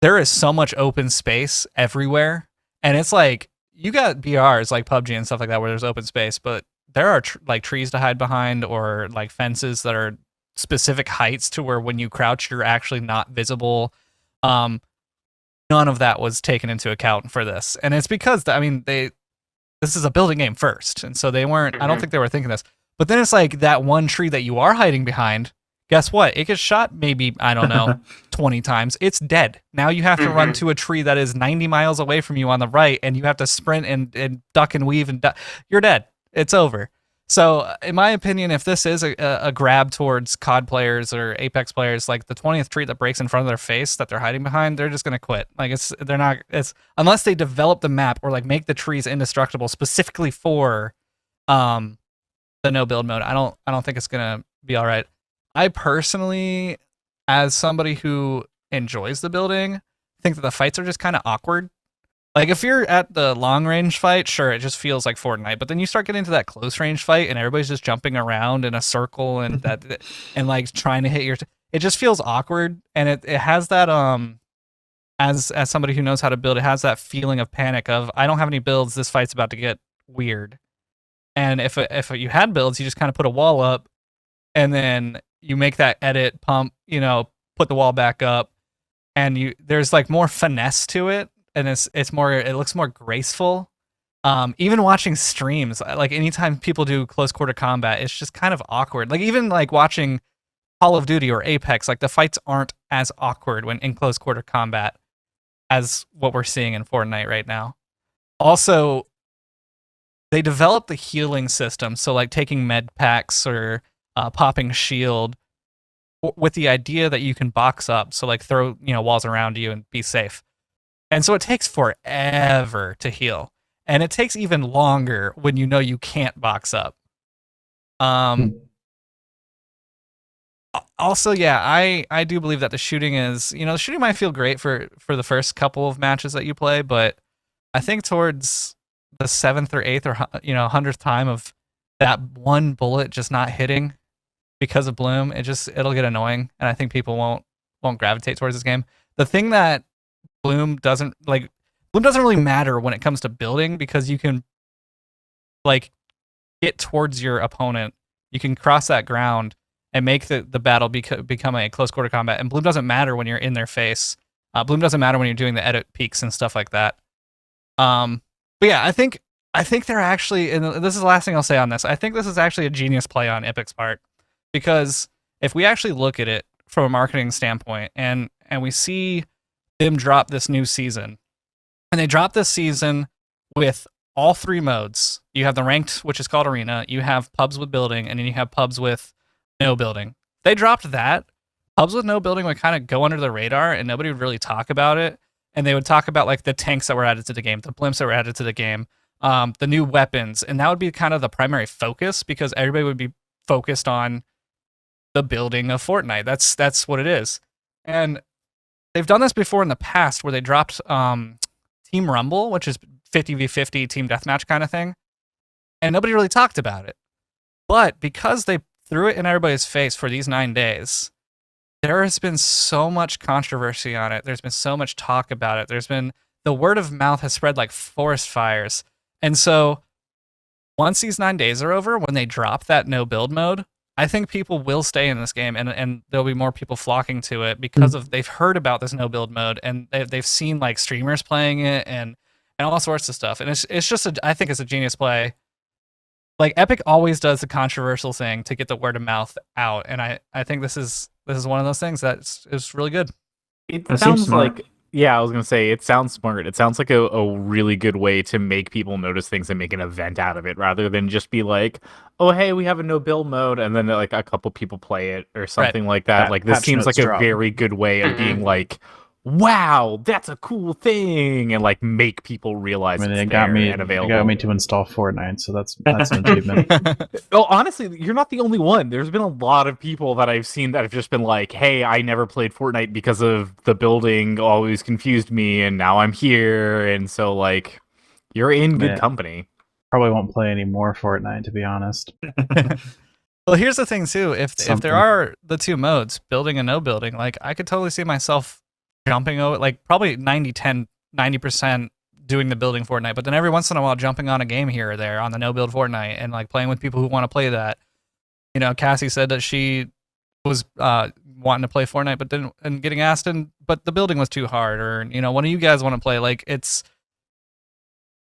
is so much open space everywhere, and it's like you got BRs like PUBG and stuff like that where there's open space, but there are like trees to hide behind or like fences that are specific heights to where when you crouch you're actually not visible. None of that was taken into account for this, and it's because this is a building game first, and so they weren't. I don't think they were thinking this. But then it's like that one tree that you are hiding behind. Guess what? It gets shot maybe, I don't know, 20 times. It's dead. Now you have to run to a tree that is 90 miles away from you on the right, and you have to sprint and duck and weave, and you're dead. It's over. So, in my opinion, if this is a grab towards COD players or Apex players, like the 20th tree that breaks in front of their face that they're hiding behind, they're just gonna quit. Like unless they develop the map or like make the trees indestructible specifically for the no build mode. I don't think it's gonna be all right. I personally, as somebody who enjoys the building, think that the fights are just kind of awkward. Like if you're at the long range fight, sure, it just feels like Fortnite. But then you start getting into that close range fight, and everybody's just jumping around in a circle and and like trying to hit your. It just feels awkward, and it has that as somebody who knows how to build, it has that feeling of panic of I don't have any builds. This fight's about to get weird. And if you had builds, you just kind of put a wall up, and then you make that edit, pump, put the wall back up, and there's like more finesse to it, and it looks more graceful. Even watching streams, like anytime people do close quarter combat, it's just kind of awkward. Like even like watching Call of Duty or Apex, like the fights aren't as awkward when in close quarter combat as what we're seeing in Fortnite right now. Also, they developed the healing system, so like taking med packs or popping shield with the idea that you can box up, so like throw walls around you and be safe. And so it takes forever to heal, and it takes even longer when you can't box up. Also, yeah, I do believe that the shooting is, the shooting might feel great for the first couple of matches that you play, but I think towards the 7th or 8th or 100th time of that one bullet just not hitting because of Bloom, it'll get annoying, and I think people won't gravitate towards this game. The thing that Bloom doesn't really matter when it comes to building, because you can like get towards your opponent, you can cross that ground and make the battle become a close quarter combat. And Bloom doesn't matter when you're in their face. Bloom doesn't matter when you're doing the edit peaks and stuff like that. But yeah, I think they're actually, and this is the last thing I'll say on this, I think this is actually a genius play on Epic's part, because if we actually look at it from a marketing standpoint, and we see them drop this new season, and they drop this season with all 3 modes. You have the ranked, which is called Arena, you have pubs with building, and then you have pubs with no building. They dropped that. Pubs with no building would kind of go under the radar, and nobody would really talk about it. And they would talk about like the tanks that were added to the game, the blimps that were added to the game, the new weapons, and that would be kind of the primary focus, because everybody would be focused on the building of Fortnite. That's what it is. And they've done this before in the past, where they dropped Team Rumble, which is 50v50 team deathmatch kind of thing, and nobody really talked about it. But because they threw it in everybody's face for these 9 days, there has been so much controversy on it. There's been so much talk about it. The word of mouth has spread like forest fires. And so once these 9 days are over, when they drop that no build mode, I think people will stay in this game, and there'll be more people flocking to it because they've heard about this no build mode, and they've seen like streamers playing it and all sorts of stuff. And it's just I think it's a genius play. Like Epic always does the controversial thing to get the word of mouth out, and I think this is one of those things that's really good. That sounds like, yeah, I was gonna say, it sounds smart. It sounds like a really good way to make people notice things and make an event out of it, rather than just be like, oh hey, we have a no build mode, and then like a couple people play it or something like that. Like this seems like a very good way of being like, wow, that's a cool thing, and like make people realize it's there and available. It got me to install Fortnite, so that's an achievement. Well, honestly, you're not the only one. There's been a lot of people that I've seen that have just been like, hey, I never played Fortnite because of the building always confused me, and now I'm here, and so like, you're in good company. Probably won't play any more Fortnite, to be honest. Well, here's the thing too, if there are the 2 modes, building and no building, like I could totally see myself jumping over, like probably 90% doing the building Fortnite, but then every once in a while jumping on a game here or there on the no build Fortnite and like playing with people who want to play that. Cassie said that she was wanting to play Fortnite, but then and getting asked, but the building was too hard, or one of you guys want to play. Like it's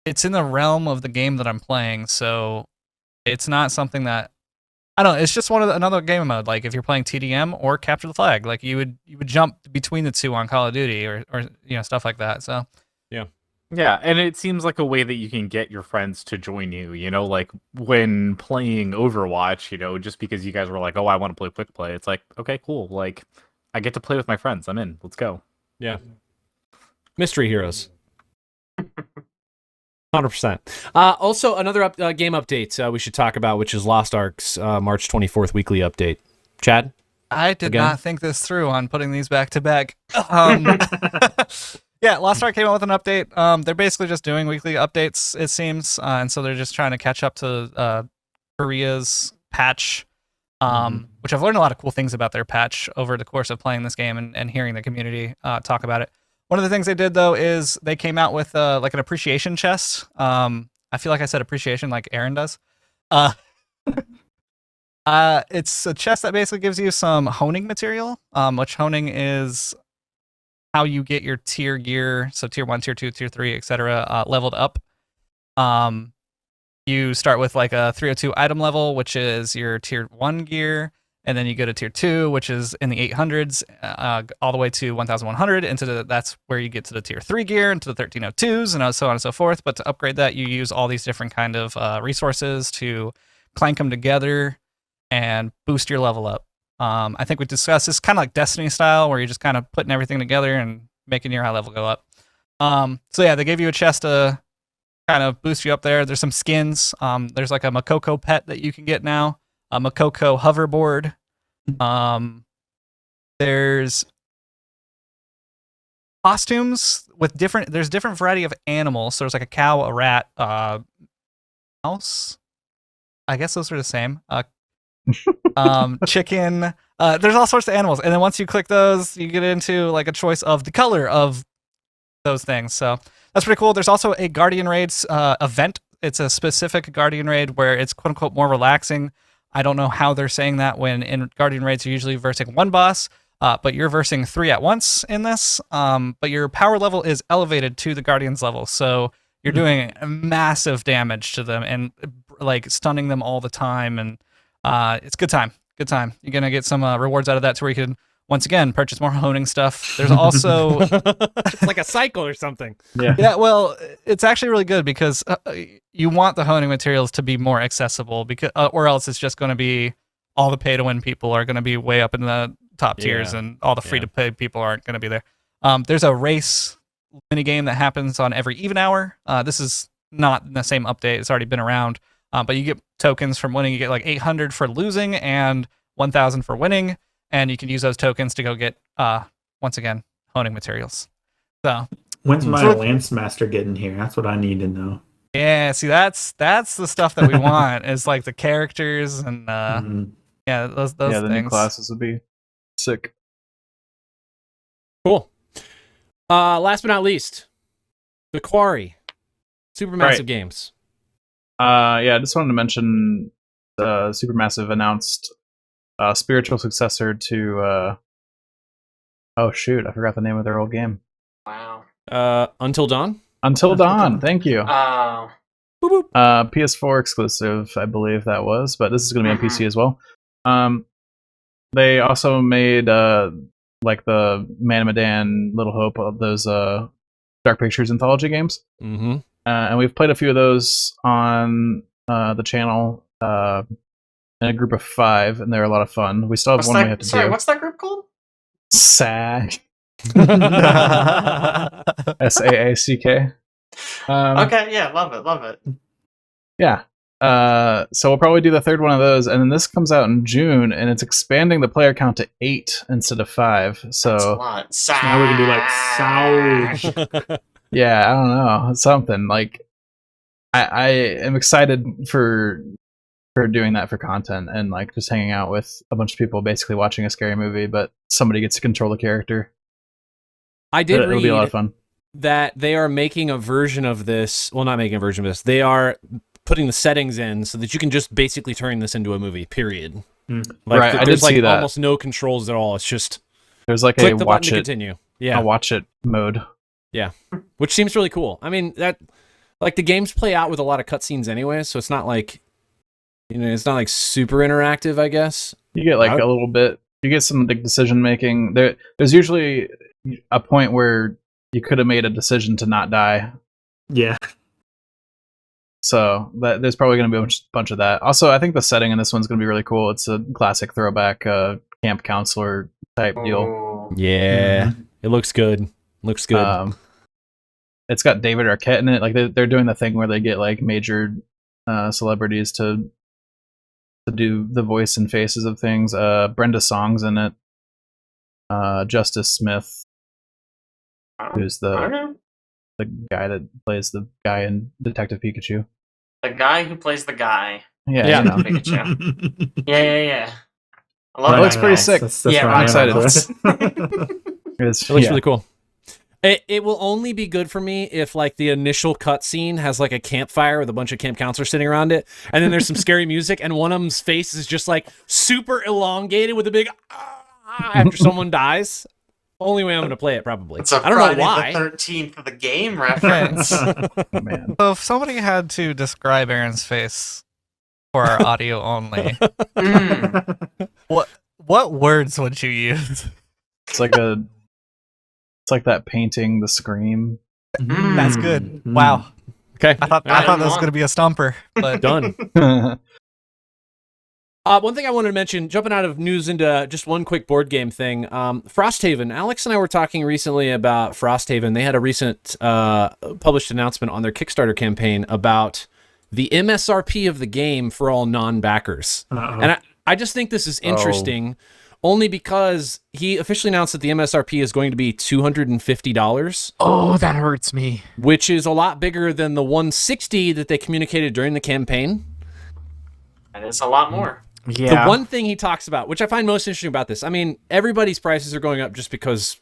in the realm of the game that I'm playing, so it's not something that I don't know. It's just another game mode. Like if you're playing TDM or Capture the Flag, like you would jump between the 2 on Call of Duty or stuff like that. So yeah, and it seems like a way that you can get your friends to join you. Like when playing Overwatch, just because you guys were like, oh, I want to play quick play. It's like, okay, cool. Like I get to play with my friends. I'm in. Let's go. Yeah. Mystery heroes. 100%. Also, another game update we should talk about, which is Lost Ark's March 24th weekly update. Chad? I did not think this through on putting these back to back. Yeah, Lost Ark came out with an update. They're basically just doing weekly updates, it seems, and so they're just trying to catch up to Korea's patch, which I've learned a lot of cool things about their patch over the course of playing this game and hearing the community talk about it. One of the things they did, though, is they came out with like an appreciation chest. I feel like I said appreciation like Aaron does. Uh, it's a chest that basically gives you some honing material, which honing is how you get your tier gear, so tier 1, tier 2, tier 3, etc., leveled up. You start with like a 302 item level, which is your tier 1 gear, and then you go to tier 2, which is in the 800s, all the way to 1100, and that's where you get to the tier 3 gear, into the 1302s, and so on and so forth. But to upgrade that, you use all these different kind of resources to clank them together and boost your level up. I think we discussed this kind of like Destiny style, where you're just kind of putting everything together and making your high level go up. So yeah, they gave you a chest to kind of boost you up there. There's some skins. There's like a Makoko pet that you can get now, a Makoko hoverboard. There's costumes with there's different variety of animals. So there's like a cow, a rat, mouse. I guess those are the same. Chicken. There's all sorts of animals, and then once you click those, you get into like a choice of the color of those things. So that's pretty cool. There's also a Guardian Raids event. It's a specific Guardian Raid where it's quote unquote more relaxing. I don't know how they're saying that when in Guardian Raids you're usually versing one boss, but you're versing 3 at once in this. But your power level is elevated to the Guardian's level, so you're doing massive damage to them and like stunning them all the time, and it's good time. Good time. You're gonna get some rewards out of that, to where you can once again purchase more honing stuff. There's also It's like a cycle or something. yeah. Well, it's actually really good because you want the honing materials to be more accessible, because or else it's just going to be all the pay to win people are going to be way up in the top tiers, and all the free to pay people aren't going to be there. There's a race mini game that happens on every even hour. This is not in the same update. It's already been around. But you get tokens from winning. You get like 800 for losing and 1,000 for winning, and you can use those tokens to go get once again honing materials. So when's my Lance Master getting here? That's what I need to know. Yeah, see, that's the stuff that we want, is like the characters and yeah, those the things. new classes would be sick. Cool. Last but not least, the Quarry, Supermassive Games. Yeah, I just wanted to mention Supermassive announced a spiritual successor to oh shoot, I forgot the name of their old game. Wow. Until Dawn? Until Dawn, thank you. Oh. PS4 exclusive, I believe that was, but this is going to be on PC as well. They also made like the Man of Medan, Little Hope of those Dark Pictures anthology games. Mm-hmm. And we've played a few of those on the channel in a group of 5, and they're a lot of fun. We still have one we have to do. What's that group called? SAACK. SAACK. Okay, yeah, love it. Yeah. So we'll probably do the 3rd one of those, and then this comes out in June, and it's expanding the player count to 8 instead of 5. So That's a lot. Now we can do like Sauge. yeah, I don't know, something like I am excited for doing that for content, and like just hanging out with a bunch of people, basically watching a scary movie, but somebody gets to control the character. I did It'll be a lot of fun. That they are making a version of this. Well, not making a version of this. They are putting the settings in so that you can just basically turn this into a movie. Period. Right, I there's did like see that. almost no controls at all. It's just There's like click a the watch button to it, continue. Yeah, a watch it mode. Yeah, which seems really cool. I mean, that like the games play out with a lot of cutscenes anyway, so it's not like, you know, it's not like super interactive, I guess. You get like a little bit. You get some like decision making. There's usually a point where you could have made a decision to not die. Yeah. So there's probably going to be a bunch of that. Also, I think the setting in this one's going to be really cool. It's a classic throwback camp counselor type deal. Yeah, it looks good. Looks good. It's got David Arquette in it. Like they're doing the thing where they get like major celebrities to do the voice and faces of things. Brenda Song's in it. Justice Smith, who's the guy that plays the guy in Detective Pikachu. The guy who plays the guy. Yeah. You know. Pikachu. Yeah. I love It that looks pretty guy. sick. That's Yeah, why I'm excited. I remember it. It looks really cool. It will only be good for me if like the initial cutscene has like a campfire with a bunch of camp counselors sitting around it, and then there's some scary music, and one of them's face is just like super elongated with a big after someone dies. Only way I'm going to play it, probably. It's a I don't Friday know why. the 13th of the game reference. Man. So if somebody had to describe Aaron's face for our audio only, what words would you use? It's like that painting, the Scream. That's good. Wow. Okay, I thought that was going to be a stumper, but done. One thing I wanted to mention, jumping out of news into just one quick board game thing, Frosthaven. Alex and I were talking recently about Frosthaven. They had a recent published announcement on their Kickstarter campaign about the MSRP of the game for all non-backers. And I just think this is interesting, only because he officially announced that the MSRP is going to be $250. Oh, that hurts me. Which is a lot bigger than the $160 that they communicated during the campaign. And it's a lot more. Yeah. The one thing he talks about, which I find most interesting about this, I mean, everybody's prices are going up just because,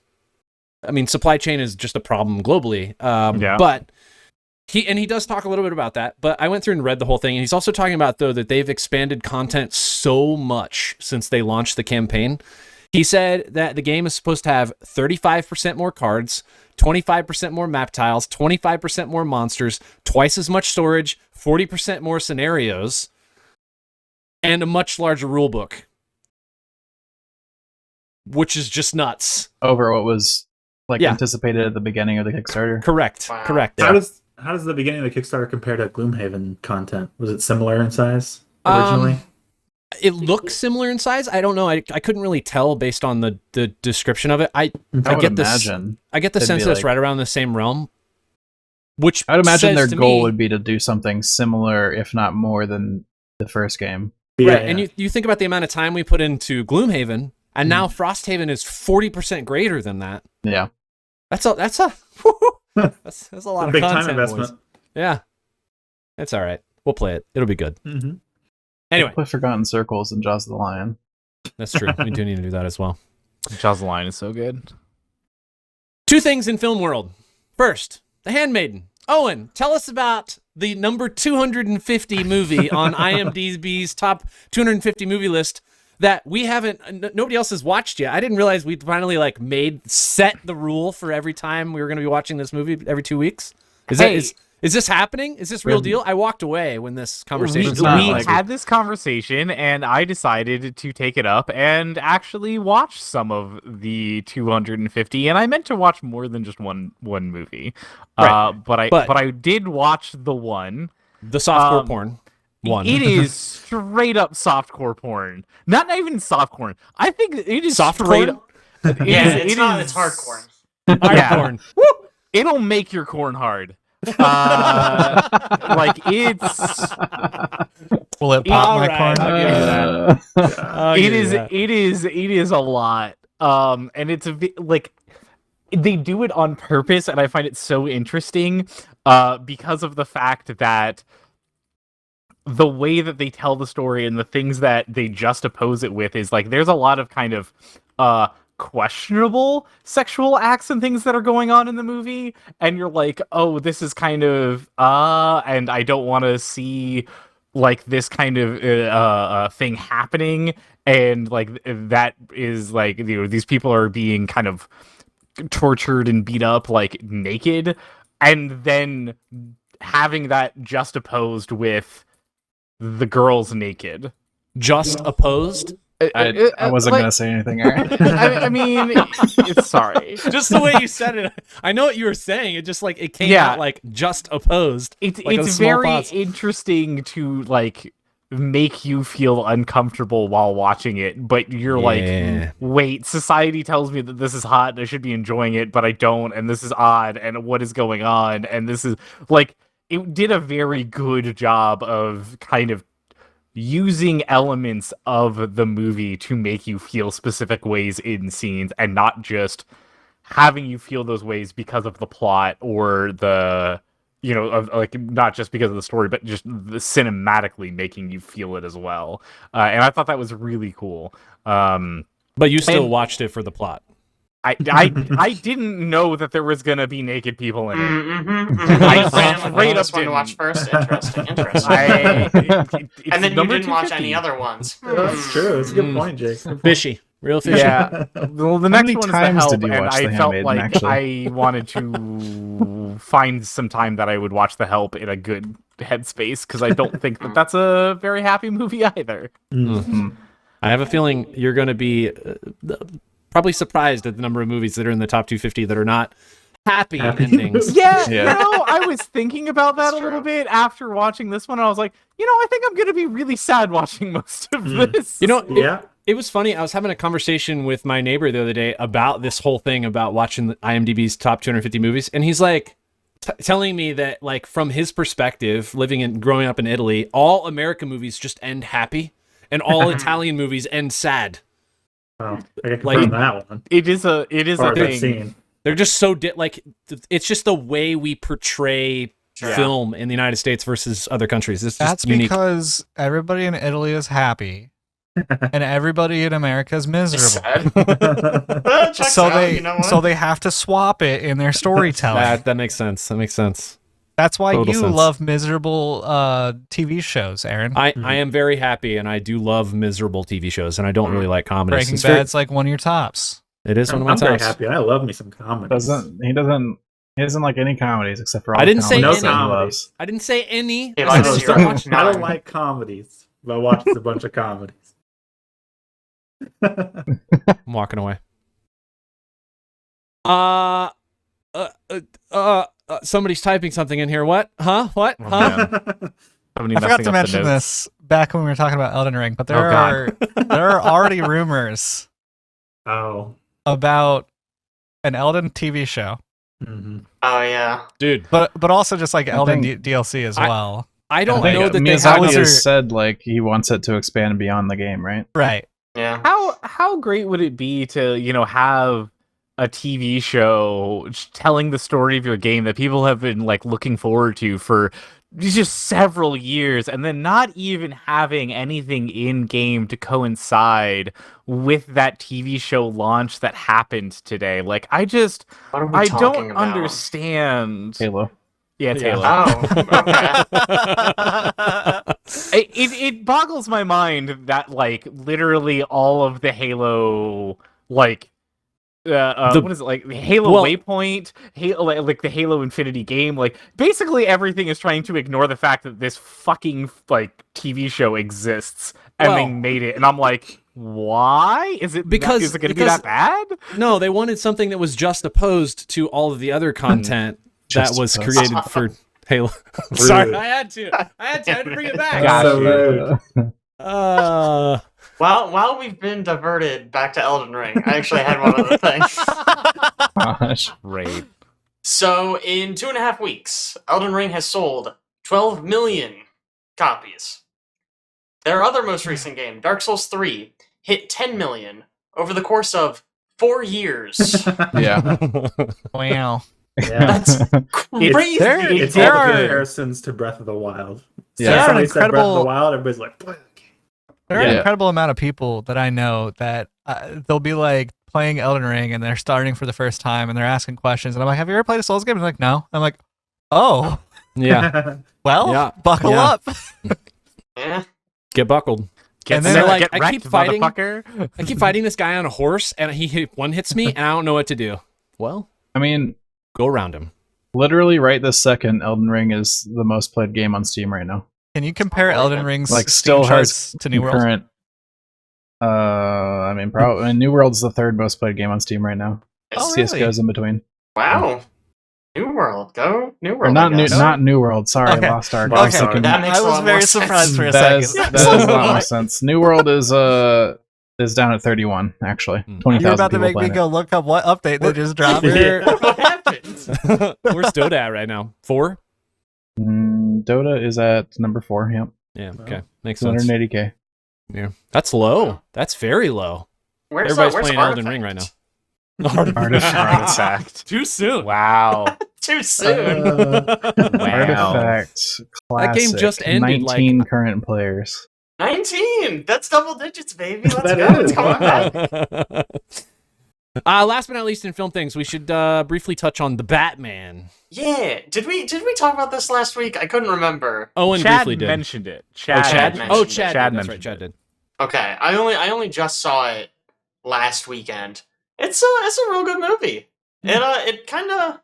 I mean, supply chain is just a problem globally. But he does talk a little bit about that, but I went through and read the whole thing, and he's also talking about, though, that they've expanded content so much since they launched the campaign. He said that the game is supposed to have 35% more cards, 25% more map tiles, 25% more monsters, twice as much storage, 40% more scenarios, and a much larger rule book, which is just nuts. Over what was anticipated at the beginning of the Kickstarter. Correct. Wow. Correct. How does the beginning of the Kickstarter compare to Gloomhaven content? Was it similar in size originally? It looks similar in size. I don't know. I couldn't really tell based on the description of it. I get imagine I get the sense that it's right around the same realm. Which I would imagine their says to goal me- would be to do something similar, if not more, than the first game. right. And you think about the amount of time we put into Gloomhaven, and now Frosthaven is 40% greater than that. Yeah. That's a lot It's of a big time content, investment. boys. Yeah. It's all right. We'll play it. It'll be good. Mm-hmm. Anyway, Play Forgotten Circles and Jaws of the Lion. that's true. We do need to do that as well. Jaws of the Lion is so good. Two things in film world. First, The Handmaiden. Owen, tell us about the number 250 movie on IMDb's top 250 movie list that we haven't, nobody else has watched yet. I didn't realize we'd finally set the rule for every time we were going to be watching this movie every 2 weeks. Is this happening? Is this real deal? I walked away when this conversation We had this conversation, and I decided to take it up and actually watch some of the 250. And I meant to watch more than just one movie, Right. but I did watch the one. the softcore porn one. It is straight up softcore porn. Not even softcore. I think it is Soft straight porn? up. It's hardcore. Hardcore. It'll make your corn hard. It's will it pop All my right, corn? I'll give you that. I'll give you that. it is a lot. And it's they do it on purpose, and I find it so interesting because of the fact that the way that they tell the story and the things that they juxtapose it with is there's a lot of kind of questionable sexual acts and things that are going on in the movie, and you're like, oh, this is kind of and I don't want to see this kind of thing happening, and that is these people are being kind of tortured and beat up naked, and then having that juxtaposed with the girls naked. Just opposed? I wasn't going to say anything, Aaron. I mean, it's sorry. Just the way you said it. I know what you were saying. It just it came out just opposed. It's a small very pause. interesting to make you feel uncomfortable while watching it, but you're Yeah. wait, society tells me that this is hot and I should be enjoying it, but I don't, and this is odd, and what is going on? And this is it did a very good job of kind of using elements of the movie to make you feel specific ways in scenes, and not just having you feel those ways because of the plot or the not just because of the story, but just the cinematically making you feel it as well. And I thought that was really cool. But you still watched it for the plot. I didn't know that there was gonna be naked people in it. I straight up one to didn't. watch first. Interesting. And then you didn't watch any other ones. That's true. It's a good point, Jake. Fishy. Real fishy. Yeah. Well, the next many one is The times Help, did you and watch I The felt Handmaiden, like actually? I wanted to find some time that I would watch The Help in a good headspace, because I don't think that that's a very happy movie either. Mm-hmm. I have a feeling you're going to be probably surprised at the number of movies that are in the top 250 that are not happy endings. Yeah, Yeah. I was thinking about that That's a little true. bit after watching this one. I was like, I think I'm going to be really sad watching most of this. You know, Yeah. it was funny. I was having a conversation with my neighbor the other day about this whole thing about watching the IMDb's top 250 movies, and he's like telling me that, like, from his perspective, growing up in Italy, all American movies just end happy, and all Italian movies end sad. Well, I can Like- confirm that one. It is a Or that thing. scene. They're just so it's just the way we portray film in the United States versus other countries. It's just That's unique. because everybody in Italy is happy, and everybody in America is miserable. Checks So out, they you know what? so they have to swap it in their storytelling. That makes sense. That makes sense. That's why total you sense. love miserable TV shows, Aaron. I am very happy, and I do love miserable TV shows, and I don't really like comedies. Breaking It's very- Bad's like one of your tops. it is one of my I'm very tops. happy. I love me some comedies. He doesn't like any comedies except for all I the didn't say comedies no any. he comedies. I didn't say any. He I likes don't, zero to watch I don't none. like comedies, but I watch a bunch of comedies. I'm walking away. Somebody's typing something in here. What? Huh? What? Oh, Huh? man. Somebody I forgot messing to up the mention notes. this back when we were talking about Elden Ring, but there Oh, God. there are already rumors Oh. about an Elden TV show, Mm-hmm. Oh yeah. Dude, but also just like Elden think- DLC as I- well. I don't I think know that they Miyazaki have. has said like he wants it to expand beyond the game, right? Right. Yeah. How great would it be to have a TV show telling the story of your game that people have been like looking forward to for just several years, and then not even having anything in game to coincide with that TV show launch that happened today? Like, I What are we I talking don't about? understand. Halo. Yeah, it's Yeah. Halo. Oh, okay. It boggles my mind that like literally all of the Halo like what is it, like Halo Well- Waypoint, Halo, like the Halo Infinity game, like basically everything is trying to ignore the fact that this fucking like TV show exists, and they Well- made it, and I'm like, why is it? Is it going to be that bad? No, they wanted something that was just opposed to all of the other content that Just was opposed. created for Halo. Sorry, I had to bring it back. Got So you. rude. While we've been diverted back to Elden Ring, I actually had one other thing. Gosh. Great. So in 2.5 weeks, Elden Ring has sold 12 million copies. Their other most recent game, Dark Souls 3, hit 10 million over the course of 4 years. Yeah. Wow. Yeah. That's crazy. It's There all are- comparisons to Breath of the Wild. Yeah. So There are somebody said Breath of the incredible- Wild, everybody's like, "Play the game." There are an Yeah. incredible amount of people that I know that they'll be like playing Elden Ring and they're starting for the first time and they're asking questions and I'm like, "Have you ever played a Souls game?" And they're like, "No." I'm like, "Oh, Yeah, well, Yeah. buckle Yeah. up." Yeah. get buckled. And they're like, I wrecked, keep fighting- motherfucker. I keep fighting this guy on a horse, and he one hits me, and I don't know what to do. Well, I mean, go around him. literally right this second, Elden Ring is the most played game on Steam right now. Can you compare Elden Ring's Like Steam still charts has to New World? current. I mean, probably New World's the third most played game on Steam right now. Oh, CS:GO's in between. Wow. New World. Go New Or World. not I new, guess. not New World. Sorry, Okay. Lost Ark. Okay. I was thinking- That makes I a was lot very more surprised sense. for a that second. is a lot more sense. New World is down at 31 actually. Hmm. 20,000 You're about to people make me playing it. go look up what update they just dropped. We're, What happened? Where's Dota at right now? 4? Dota is at number 4. Yep, Yeah. Okay, makes sense. 280k. Yeah, that's low. That's very low. Where's Everybody's where's playing Elden Ring right Artifact? now. Artifact. Too soon. Wow. Too soon. Wow. Artifact. That game Classic, just ended, 19 current players. 19. That's double digits, baby. Let's That go. is, It's coming wow. back. Last but not least, in film things, we should briefly touch on the Batman. Yeah, did we talk about this last week? I couldn't remember. Owen Chad briefly did. mentioned it. Chad mentioned Oh, it. Chad. Chad did. That's right. mentioned Chad it. did. Okay, I only just saw it last weekend. It's a real good movie. It kind of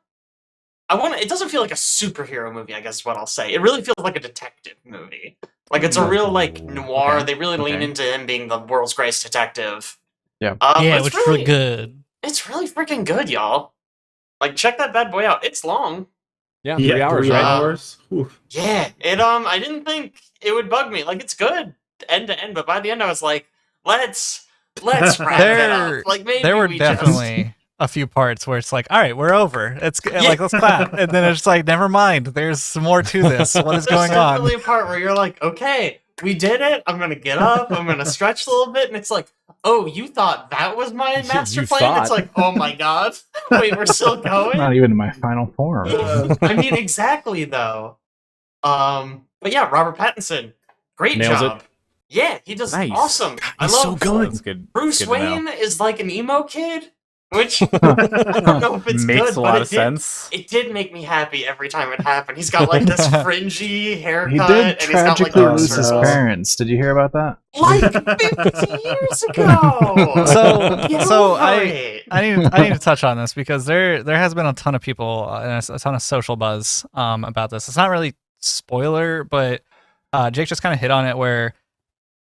it doesn't feel like a superhero movie, I guess is what I'll say. It really feels like a detective movie. Like it's a real like noir. Okay. They really lean into him being the world's greatest detective. Yeah. But yeah, it's which really were good. It's really freaking good, y'all. Like check that bad boy out. It's long. Yeah, Yeah, 3 hours, 3 right? hours. Oof. Yeah, I didn't think it would bug me. Like it's good end to end, but by the end I was like, let's wrap it up. Like maybe There were we definitely a few parts where it's like, all right, we're over. It's like, let's clap. And then it's like, never mind. There's more to this. What is going There's on? definitely a part where you're like, okay, we did it. I'm gonna get up. I'm gonna stretch a little bit, and it's like, oh, you thought that was my master You plan? thought. It's like, oh my god, wait, we're still going. Not even in my final form. I mean, exactly though. But yeah, Robert Pattinson, great Nails job. Yeah, he does Nice. awesome. I he's love so good. That's good. Bruce good to know. Wayne is like an emo kid, which I don't know if it's Makes good, a lot but of sense. it did make me happy every time it happened. He's got like this fringy haircut, He did and he's got like tragically a lose his circle. parents. Did you hear about that? Like 50 years ago. Get So over I it. I need to touch on this because there has been a ton of people and a ton of social buzz about this. It's not really spoiler, but Jake just kind of hit on it where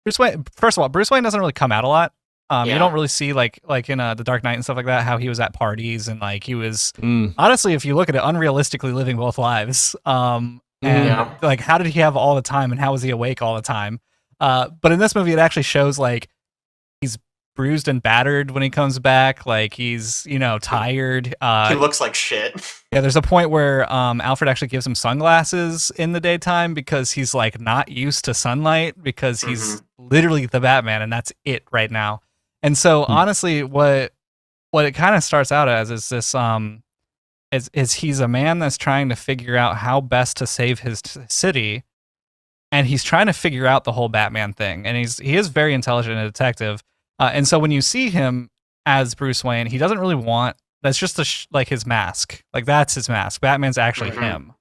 Bruce Wayne. First of all, Bruce Wayne doesn't really come out a lot. Yeah. You don't really see like in The Dark Knight and stuff like that how he was at parties and like he was honestly, if you look at it, unrealistically living both lives. And Yeah. like how did he have all the time and how was he awake all the time? But in this movie, it actually shows like he's bruised and battered when he comes back. Like he's tired. He looks like shit. Yeah, there's a point where Alfred actually gives him sunglasses in the daytime because he's like not used to sunlight because he's literally the Batman and that's it right now. And so honestly, what it kind of starts out as is this is he's a man that's trying to figure out how best to save his city, and he's trying to figure out the whole Batman thing. And he is very intelligent and a detective. And so when you see him as Bruce Wayne, he doesn't really want. That's just like his mask. Like that's his mask. Batman's actually him.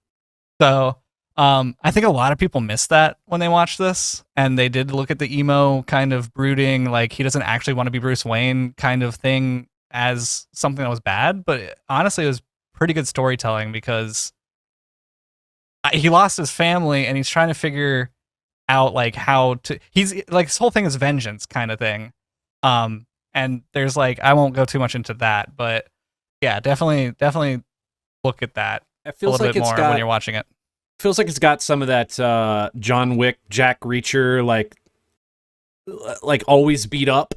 So I think a lot of people missed that when they watched this, and they did look at the emo kind of brooding, like he doesn't actually want to be Bruce Wayne kind of thing as something that was bad. But honestly, it was pretty good storytelling because he lost his family and he's trying to figure out like how to. He's like his whole thing is vengeance kind of thing. And there's like I won't go too much into that, but yeah, definitely look at that It a feels little like bit it's more got when you're watching it. feels like it's got some of that John Wick, Jack Reacher, like always beat up,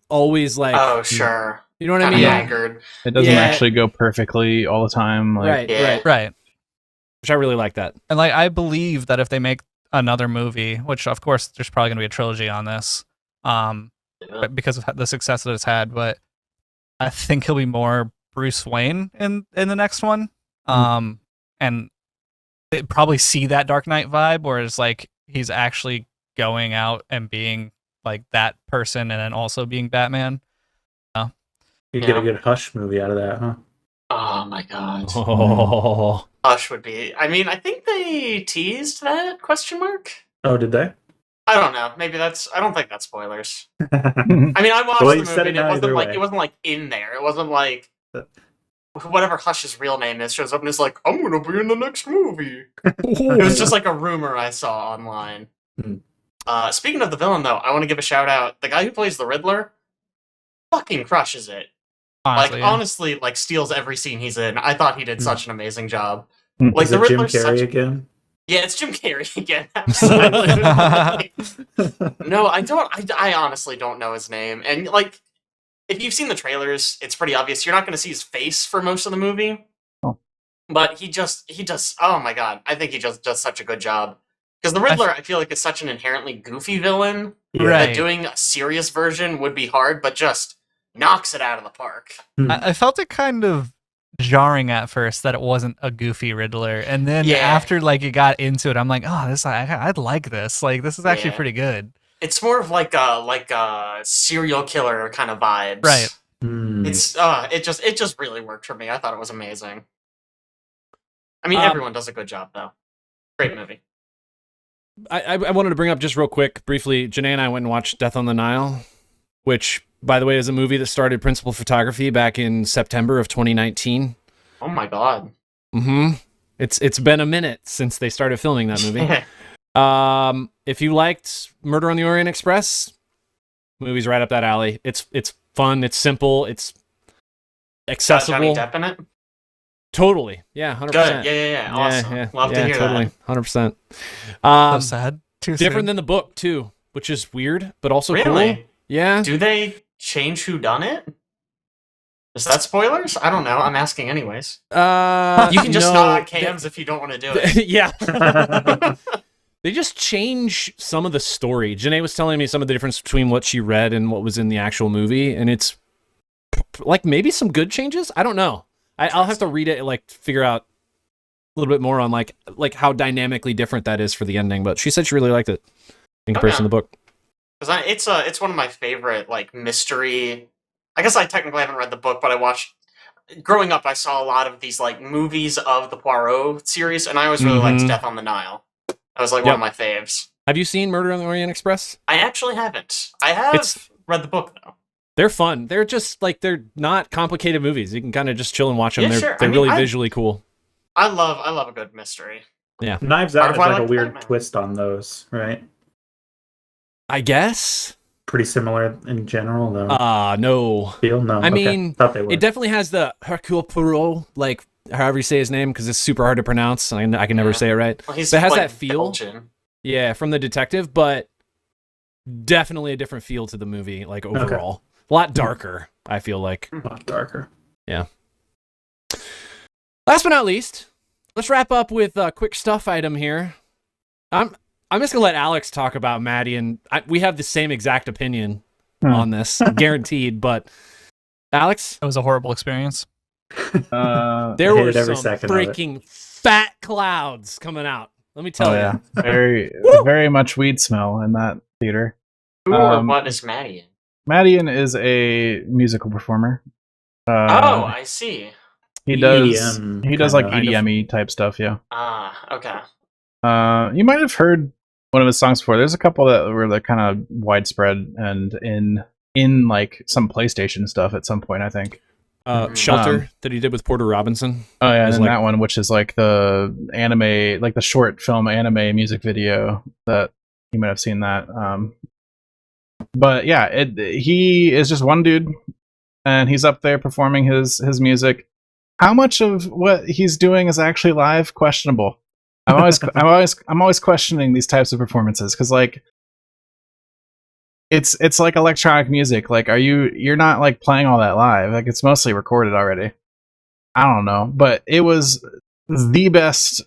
always like. Oh sure. You know what I Kinda mean? angered. It doesn't Yeah. actually go perfectly all the time. Like, Right, Yeah. Right. Which I really like that. And like I believe that if they make another movie, which of course there's probably gonna be a trilogy on this, but because of the success that it's had, but I think he'll be more Bruce Wayne in the next one. And they probably see that Dark Knight vibe, where it's like he's actually going out and being like that person, and then also being Batman. You get a good Hush movie out of that, huh? Oh my god. Oh, Hush would be. I mean, I think they teased that question mark. Oh, did they? I don't know. Maybe that's. I don't think that's spoilers. Well, I mean, I watched Well, the you movie. said And it it wasn't either like way. it wasn't like in there. It wasn't like whatever Hush's real name is shows up and is like, I'm gonna be in the next movie. It was just like a rumor I saw online. Speaking of the villain, though, I want to give a shout out. The guy who plays the Riddler, fucking crushes it. Honestly, Like yeah. honestly, like steals every scene he's in. I thought he did such an amazing job. Mm. Like Is the it Jim Riddler's Carrey such. again? Yeah, it's Jim Carrey again. Absolutely. No, I don't. I honestly don't know his name. And like, if you've seen the trailers, it's pretty obvious. You're not going to see his face for most of the movie. Oh. But he does. Oh my god, I think he just does such a good job. Because the Riddler, I feel like, is such an inherently goofy villain Right. that doing a serious version would be hard, but just knocks it out of the park. I felt it kind of jarring at first that it wasn't a goofy Riddler, and then Yeah. after like it got into it, I'm like, oh, this I'd like this. Like this is actually Yeah. pretty good. It's more of like a serial killer kind of vibes. Right. It's it just really worked for me. I thought it was amazing. I mean, everyone does a good job though. Great movie. I wanted to bring up just real quick, briefly. Janae and I went and watched Death on the Nile, which, by the way, is a movie that started Principal Photography back in September of 2019. Oh my god. Mm-hmm. It's been a minute since they started filming that movie. If you liked Murder on the Orient Express, movie's right up that alley. It's fun. It's simple. It's accessible. Johnny Depp in it? Totally. Yeah, 100%. Good. Yeah. Awesome. Love to hear totally. that. 100%. So sad. Too Different soon. than the book too, which is weird, but also Really? cool. Yeah. Do they change who done it? Is that spoilers? I don't know. I'm asking anyways. You can just nod cams if you don't want to do it. Yeah. They just change some of the story. Janae was telling me some of the difference between what she read and what was in the actual movie, and it's like maybe some good changes. I don't know. I'll have to read it, like figure out a little bit more on like how dynamically different that is for the ending. But she said she really liked it in comparison to the book. Because it's one of my favorite like mystery. I guess I technically haven't read the book, but I watched. Growing up, I saw a lot of these like movies of the Poirot series, and I always really liked Death on the Nile. That was like one of my faves. Have you seen Murder on the Orient Express? I actually haven't. I have read the book though. They're fun. They're just like they're not complicated movies. You can kind of just chill and watch them. Yeah, they're sure. really visually cool. I love a good mystery. Yeah. Knives Out has like a weird Batman. twist on those, right? I guess. Pretty similar in general, though. No. Feel no. I mean, thought they were. it definitely has the Hercule Poirot, like however you say his name, because it's super hard to pronounce. I can never say it right. Well, he's But it has like that feel. Belgian. Yeah, from the detective, but definitely a different feel to the movie, like overall. A lot darker, I feel like. a lot darker. Yeah. Last but not least, let's wrap up with a quick stuff item here. I'm just gonna let Alex talk about Maddie, and we have the same exact opinion on this, guaranteed. But Alex, It was a horrible experience. there were hated every some second of it. freaking fat clouds coming out. Let me tell Oh you. yeah, very much weed smell in that theater. Who or what is Maddie in? Madian is a musical performer. Oh, I see. He does EDM he does like kind of. EDM-y type stuff. Yeah. Okay. You might have heard one of his songs before. There's a couple that were like kind of widespread and in like some PlayStation stuff at some point, I think. Shelter that he did with Porter Robinson. Oh yeah, and then like- that one, which is like the anime, like the short film anime music video that you might have seen that. But yeah, he is just one dude, and he's up there performing his music. How much of what he's doing is actually live? Questionable. I'm always questioning these types of performances because like it's like electronic music. Like, you're not like playing all that live? Like, it's mostly recorded already. I don't know, but it was the best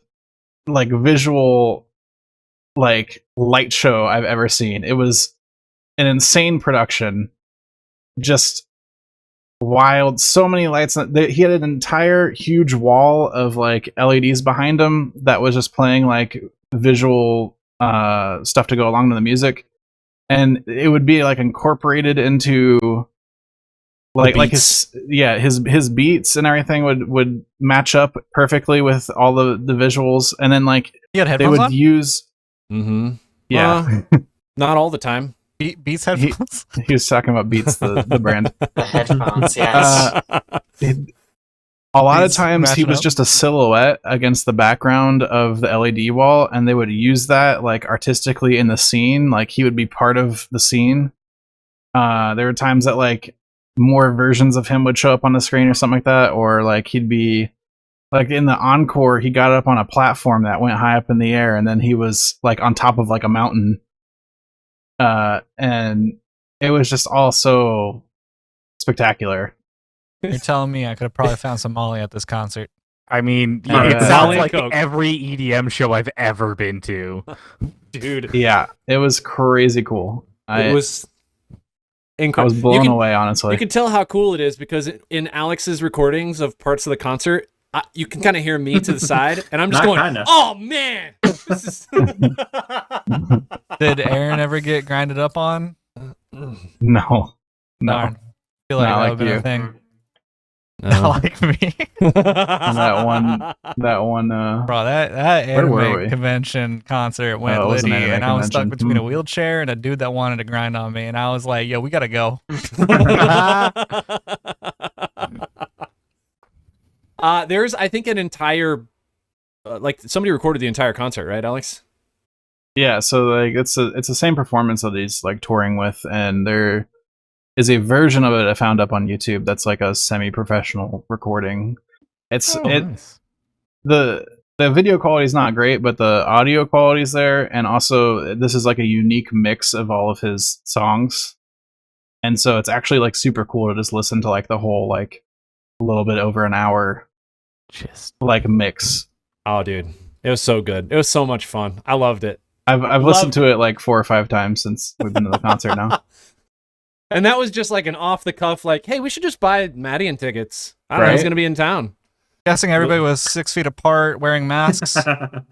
like visual like light show I've ever seen. It was an insane production, just wild, so many lights. He had an entire huge wall of like LEDs behind him that was just playing like visual stuff to go along with the music, and it would be like incorporated into like his beats and everything would match up perfectly with all the visuals, and then like You had they headphones would on? use Not all the time. Beats headphones? he was talking about Beats the brand. The headphones, yes. A lot of These times he matching was up? just a silhouette against the background of the LED wall, and they would use that like artistically in the scene. Like, he would be part of the scene. There were times that like more versions of him would show up on the screen or something like that, or like he'd be like in the encore, he got up on a platform that went high up in the air, and then he was like on top of like a mountain. And it was just all so spectacular. You're telling me I could have probably found some Molly at this concert. I mean, Yeah. it Molly sounds and like Coke. every EDM show I've ever been to. Dude, Yeah, it was crazy cool. it was I incredible. was blown away, honestly. You can tell how cool it is because in Alex's recordings of parts of the concert, you can kind of hear me to the side, and I'm just Not going, kinda. "Oh man!" This is... Did Aaron ever get grinded up on? No. Darn. feel like Not that like would have been you. a thing. No. Not like me. that one. Bro, that Where were anime we? convention concert went Oh, it was an litty, anime and I was stuck convention. between a Hmm. wheelchair and a dude that wanted to grind on me, and I was like, "Yo, we gotta go." There's, I think, an entire, like somebody recorded the entire concert, right, Alex? Yeah, so like it's the same performance that he's like touring with, and there is a version of it I found up on YouTube that's like a semi-professional recording. It's Nice. the video quality is not great, but the audio quality is there, and also this is like a unique mix of all of his songs, and so it's actually like super cool to just listen to like the whole like a little bit over an hour Just like mix. Oh, dude, it was so good. It was so much fun. I loved it. I've listened to it like 4 or 5 times since we've been to the concert now. And that was just like an off the cuff, like, hey, we should just buy Madian tickets. I don't know, he's Right. gonna be in town. Guessing everybody was 6 feet apart, wearing masks.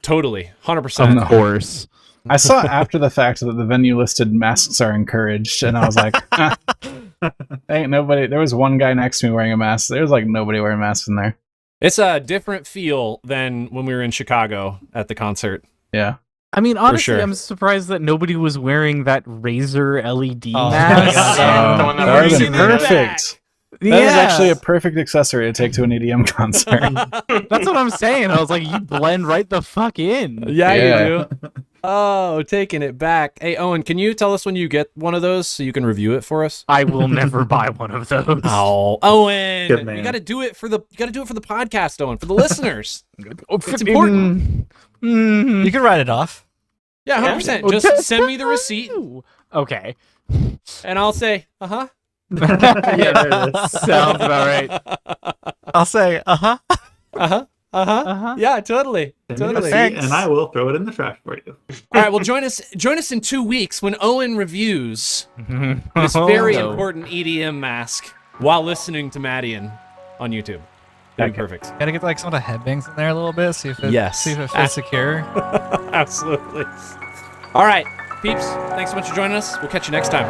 Totally, 100%. no. of course. I saw after the fact that the venue listed masks are encouraged, and I was like, ain't nobody. There was one guy next to me wearing a mask. There was like nobody wearing masks in there. It's a different feel than when we were in Chicago at the concert. Yeah. I mean, honestly, sure. I'm surprised that nobody was wearing that Razer LED Oh, mask. Yeah, the one that that we're would have using been today. perfect. That is actually a perfect accessory to take to an EDM concert. That's what I'm saying. I was like, you blend right the fuck in. Yeah, Yeah. you do. Oh, taking it back. Hey, Owen, can you tell us when you get one of those so you can review it for us? I will never buy one of those. Oh, Owen, Good man. you got to do it for the podcast, Owen, for the listeners. It's important. You can write it off. Yeah, 100%. Just send me the receipt, Okay. and I'll say, uh-huh. Yeah, there it is. Sounds about right. I'll say, uh-huh. Uh-huh. Uh-huh. Uh-huh. Yeah, totally. Send me the Totally. receipt, and I will throw it in the trash for you. All right, well, join us in 2 weeks when Owen reviews this very Oh, no. important EDM mask while listening to Madian on YouTube. That'd be perfect. Gotta get like some of the headbangs in there a little bit, see if it Yes. feels secure. Absolutely. All right, peeps, thanks so much for joining us. We'll catch you next time.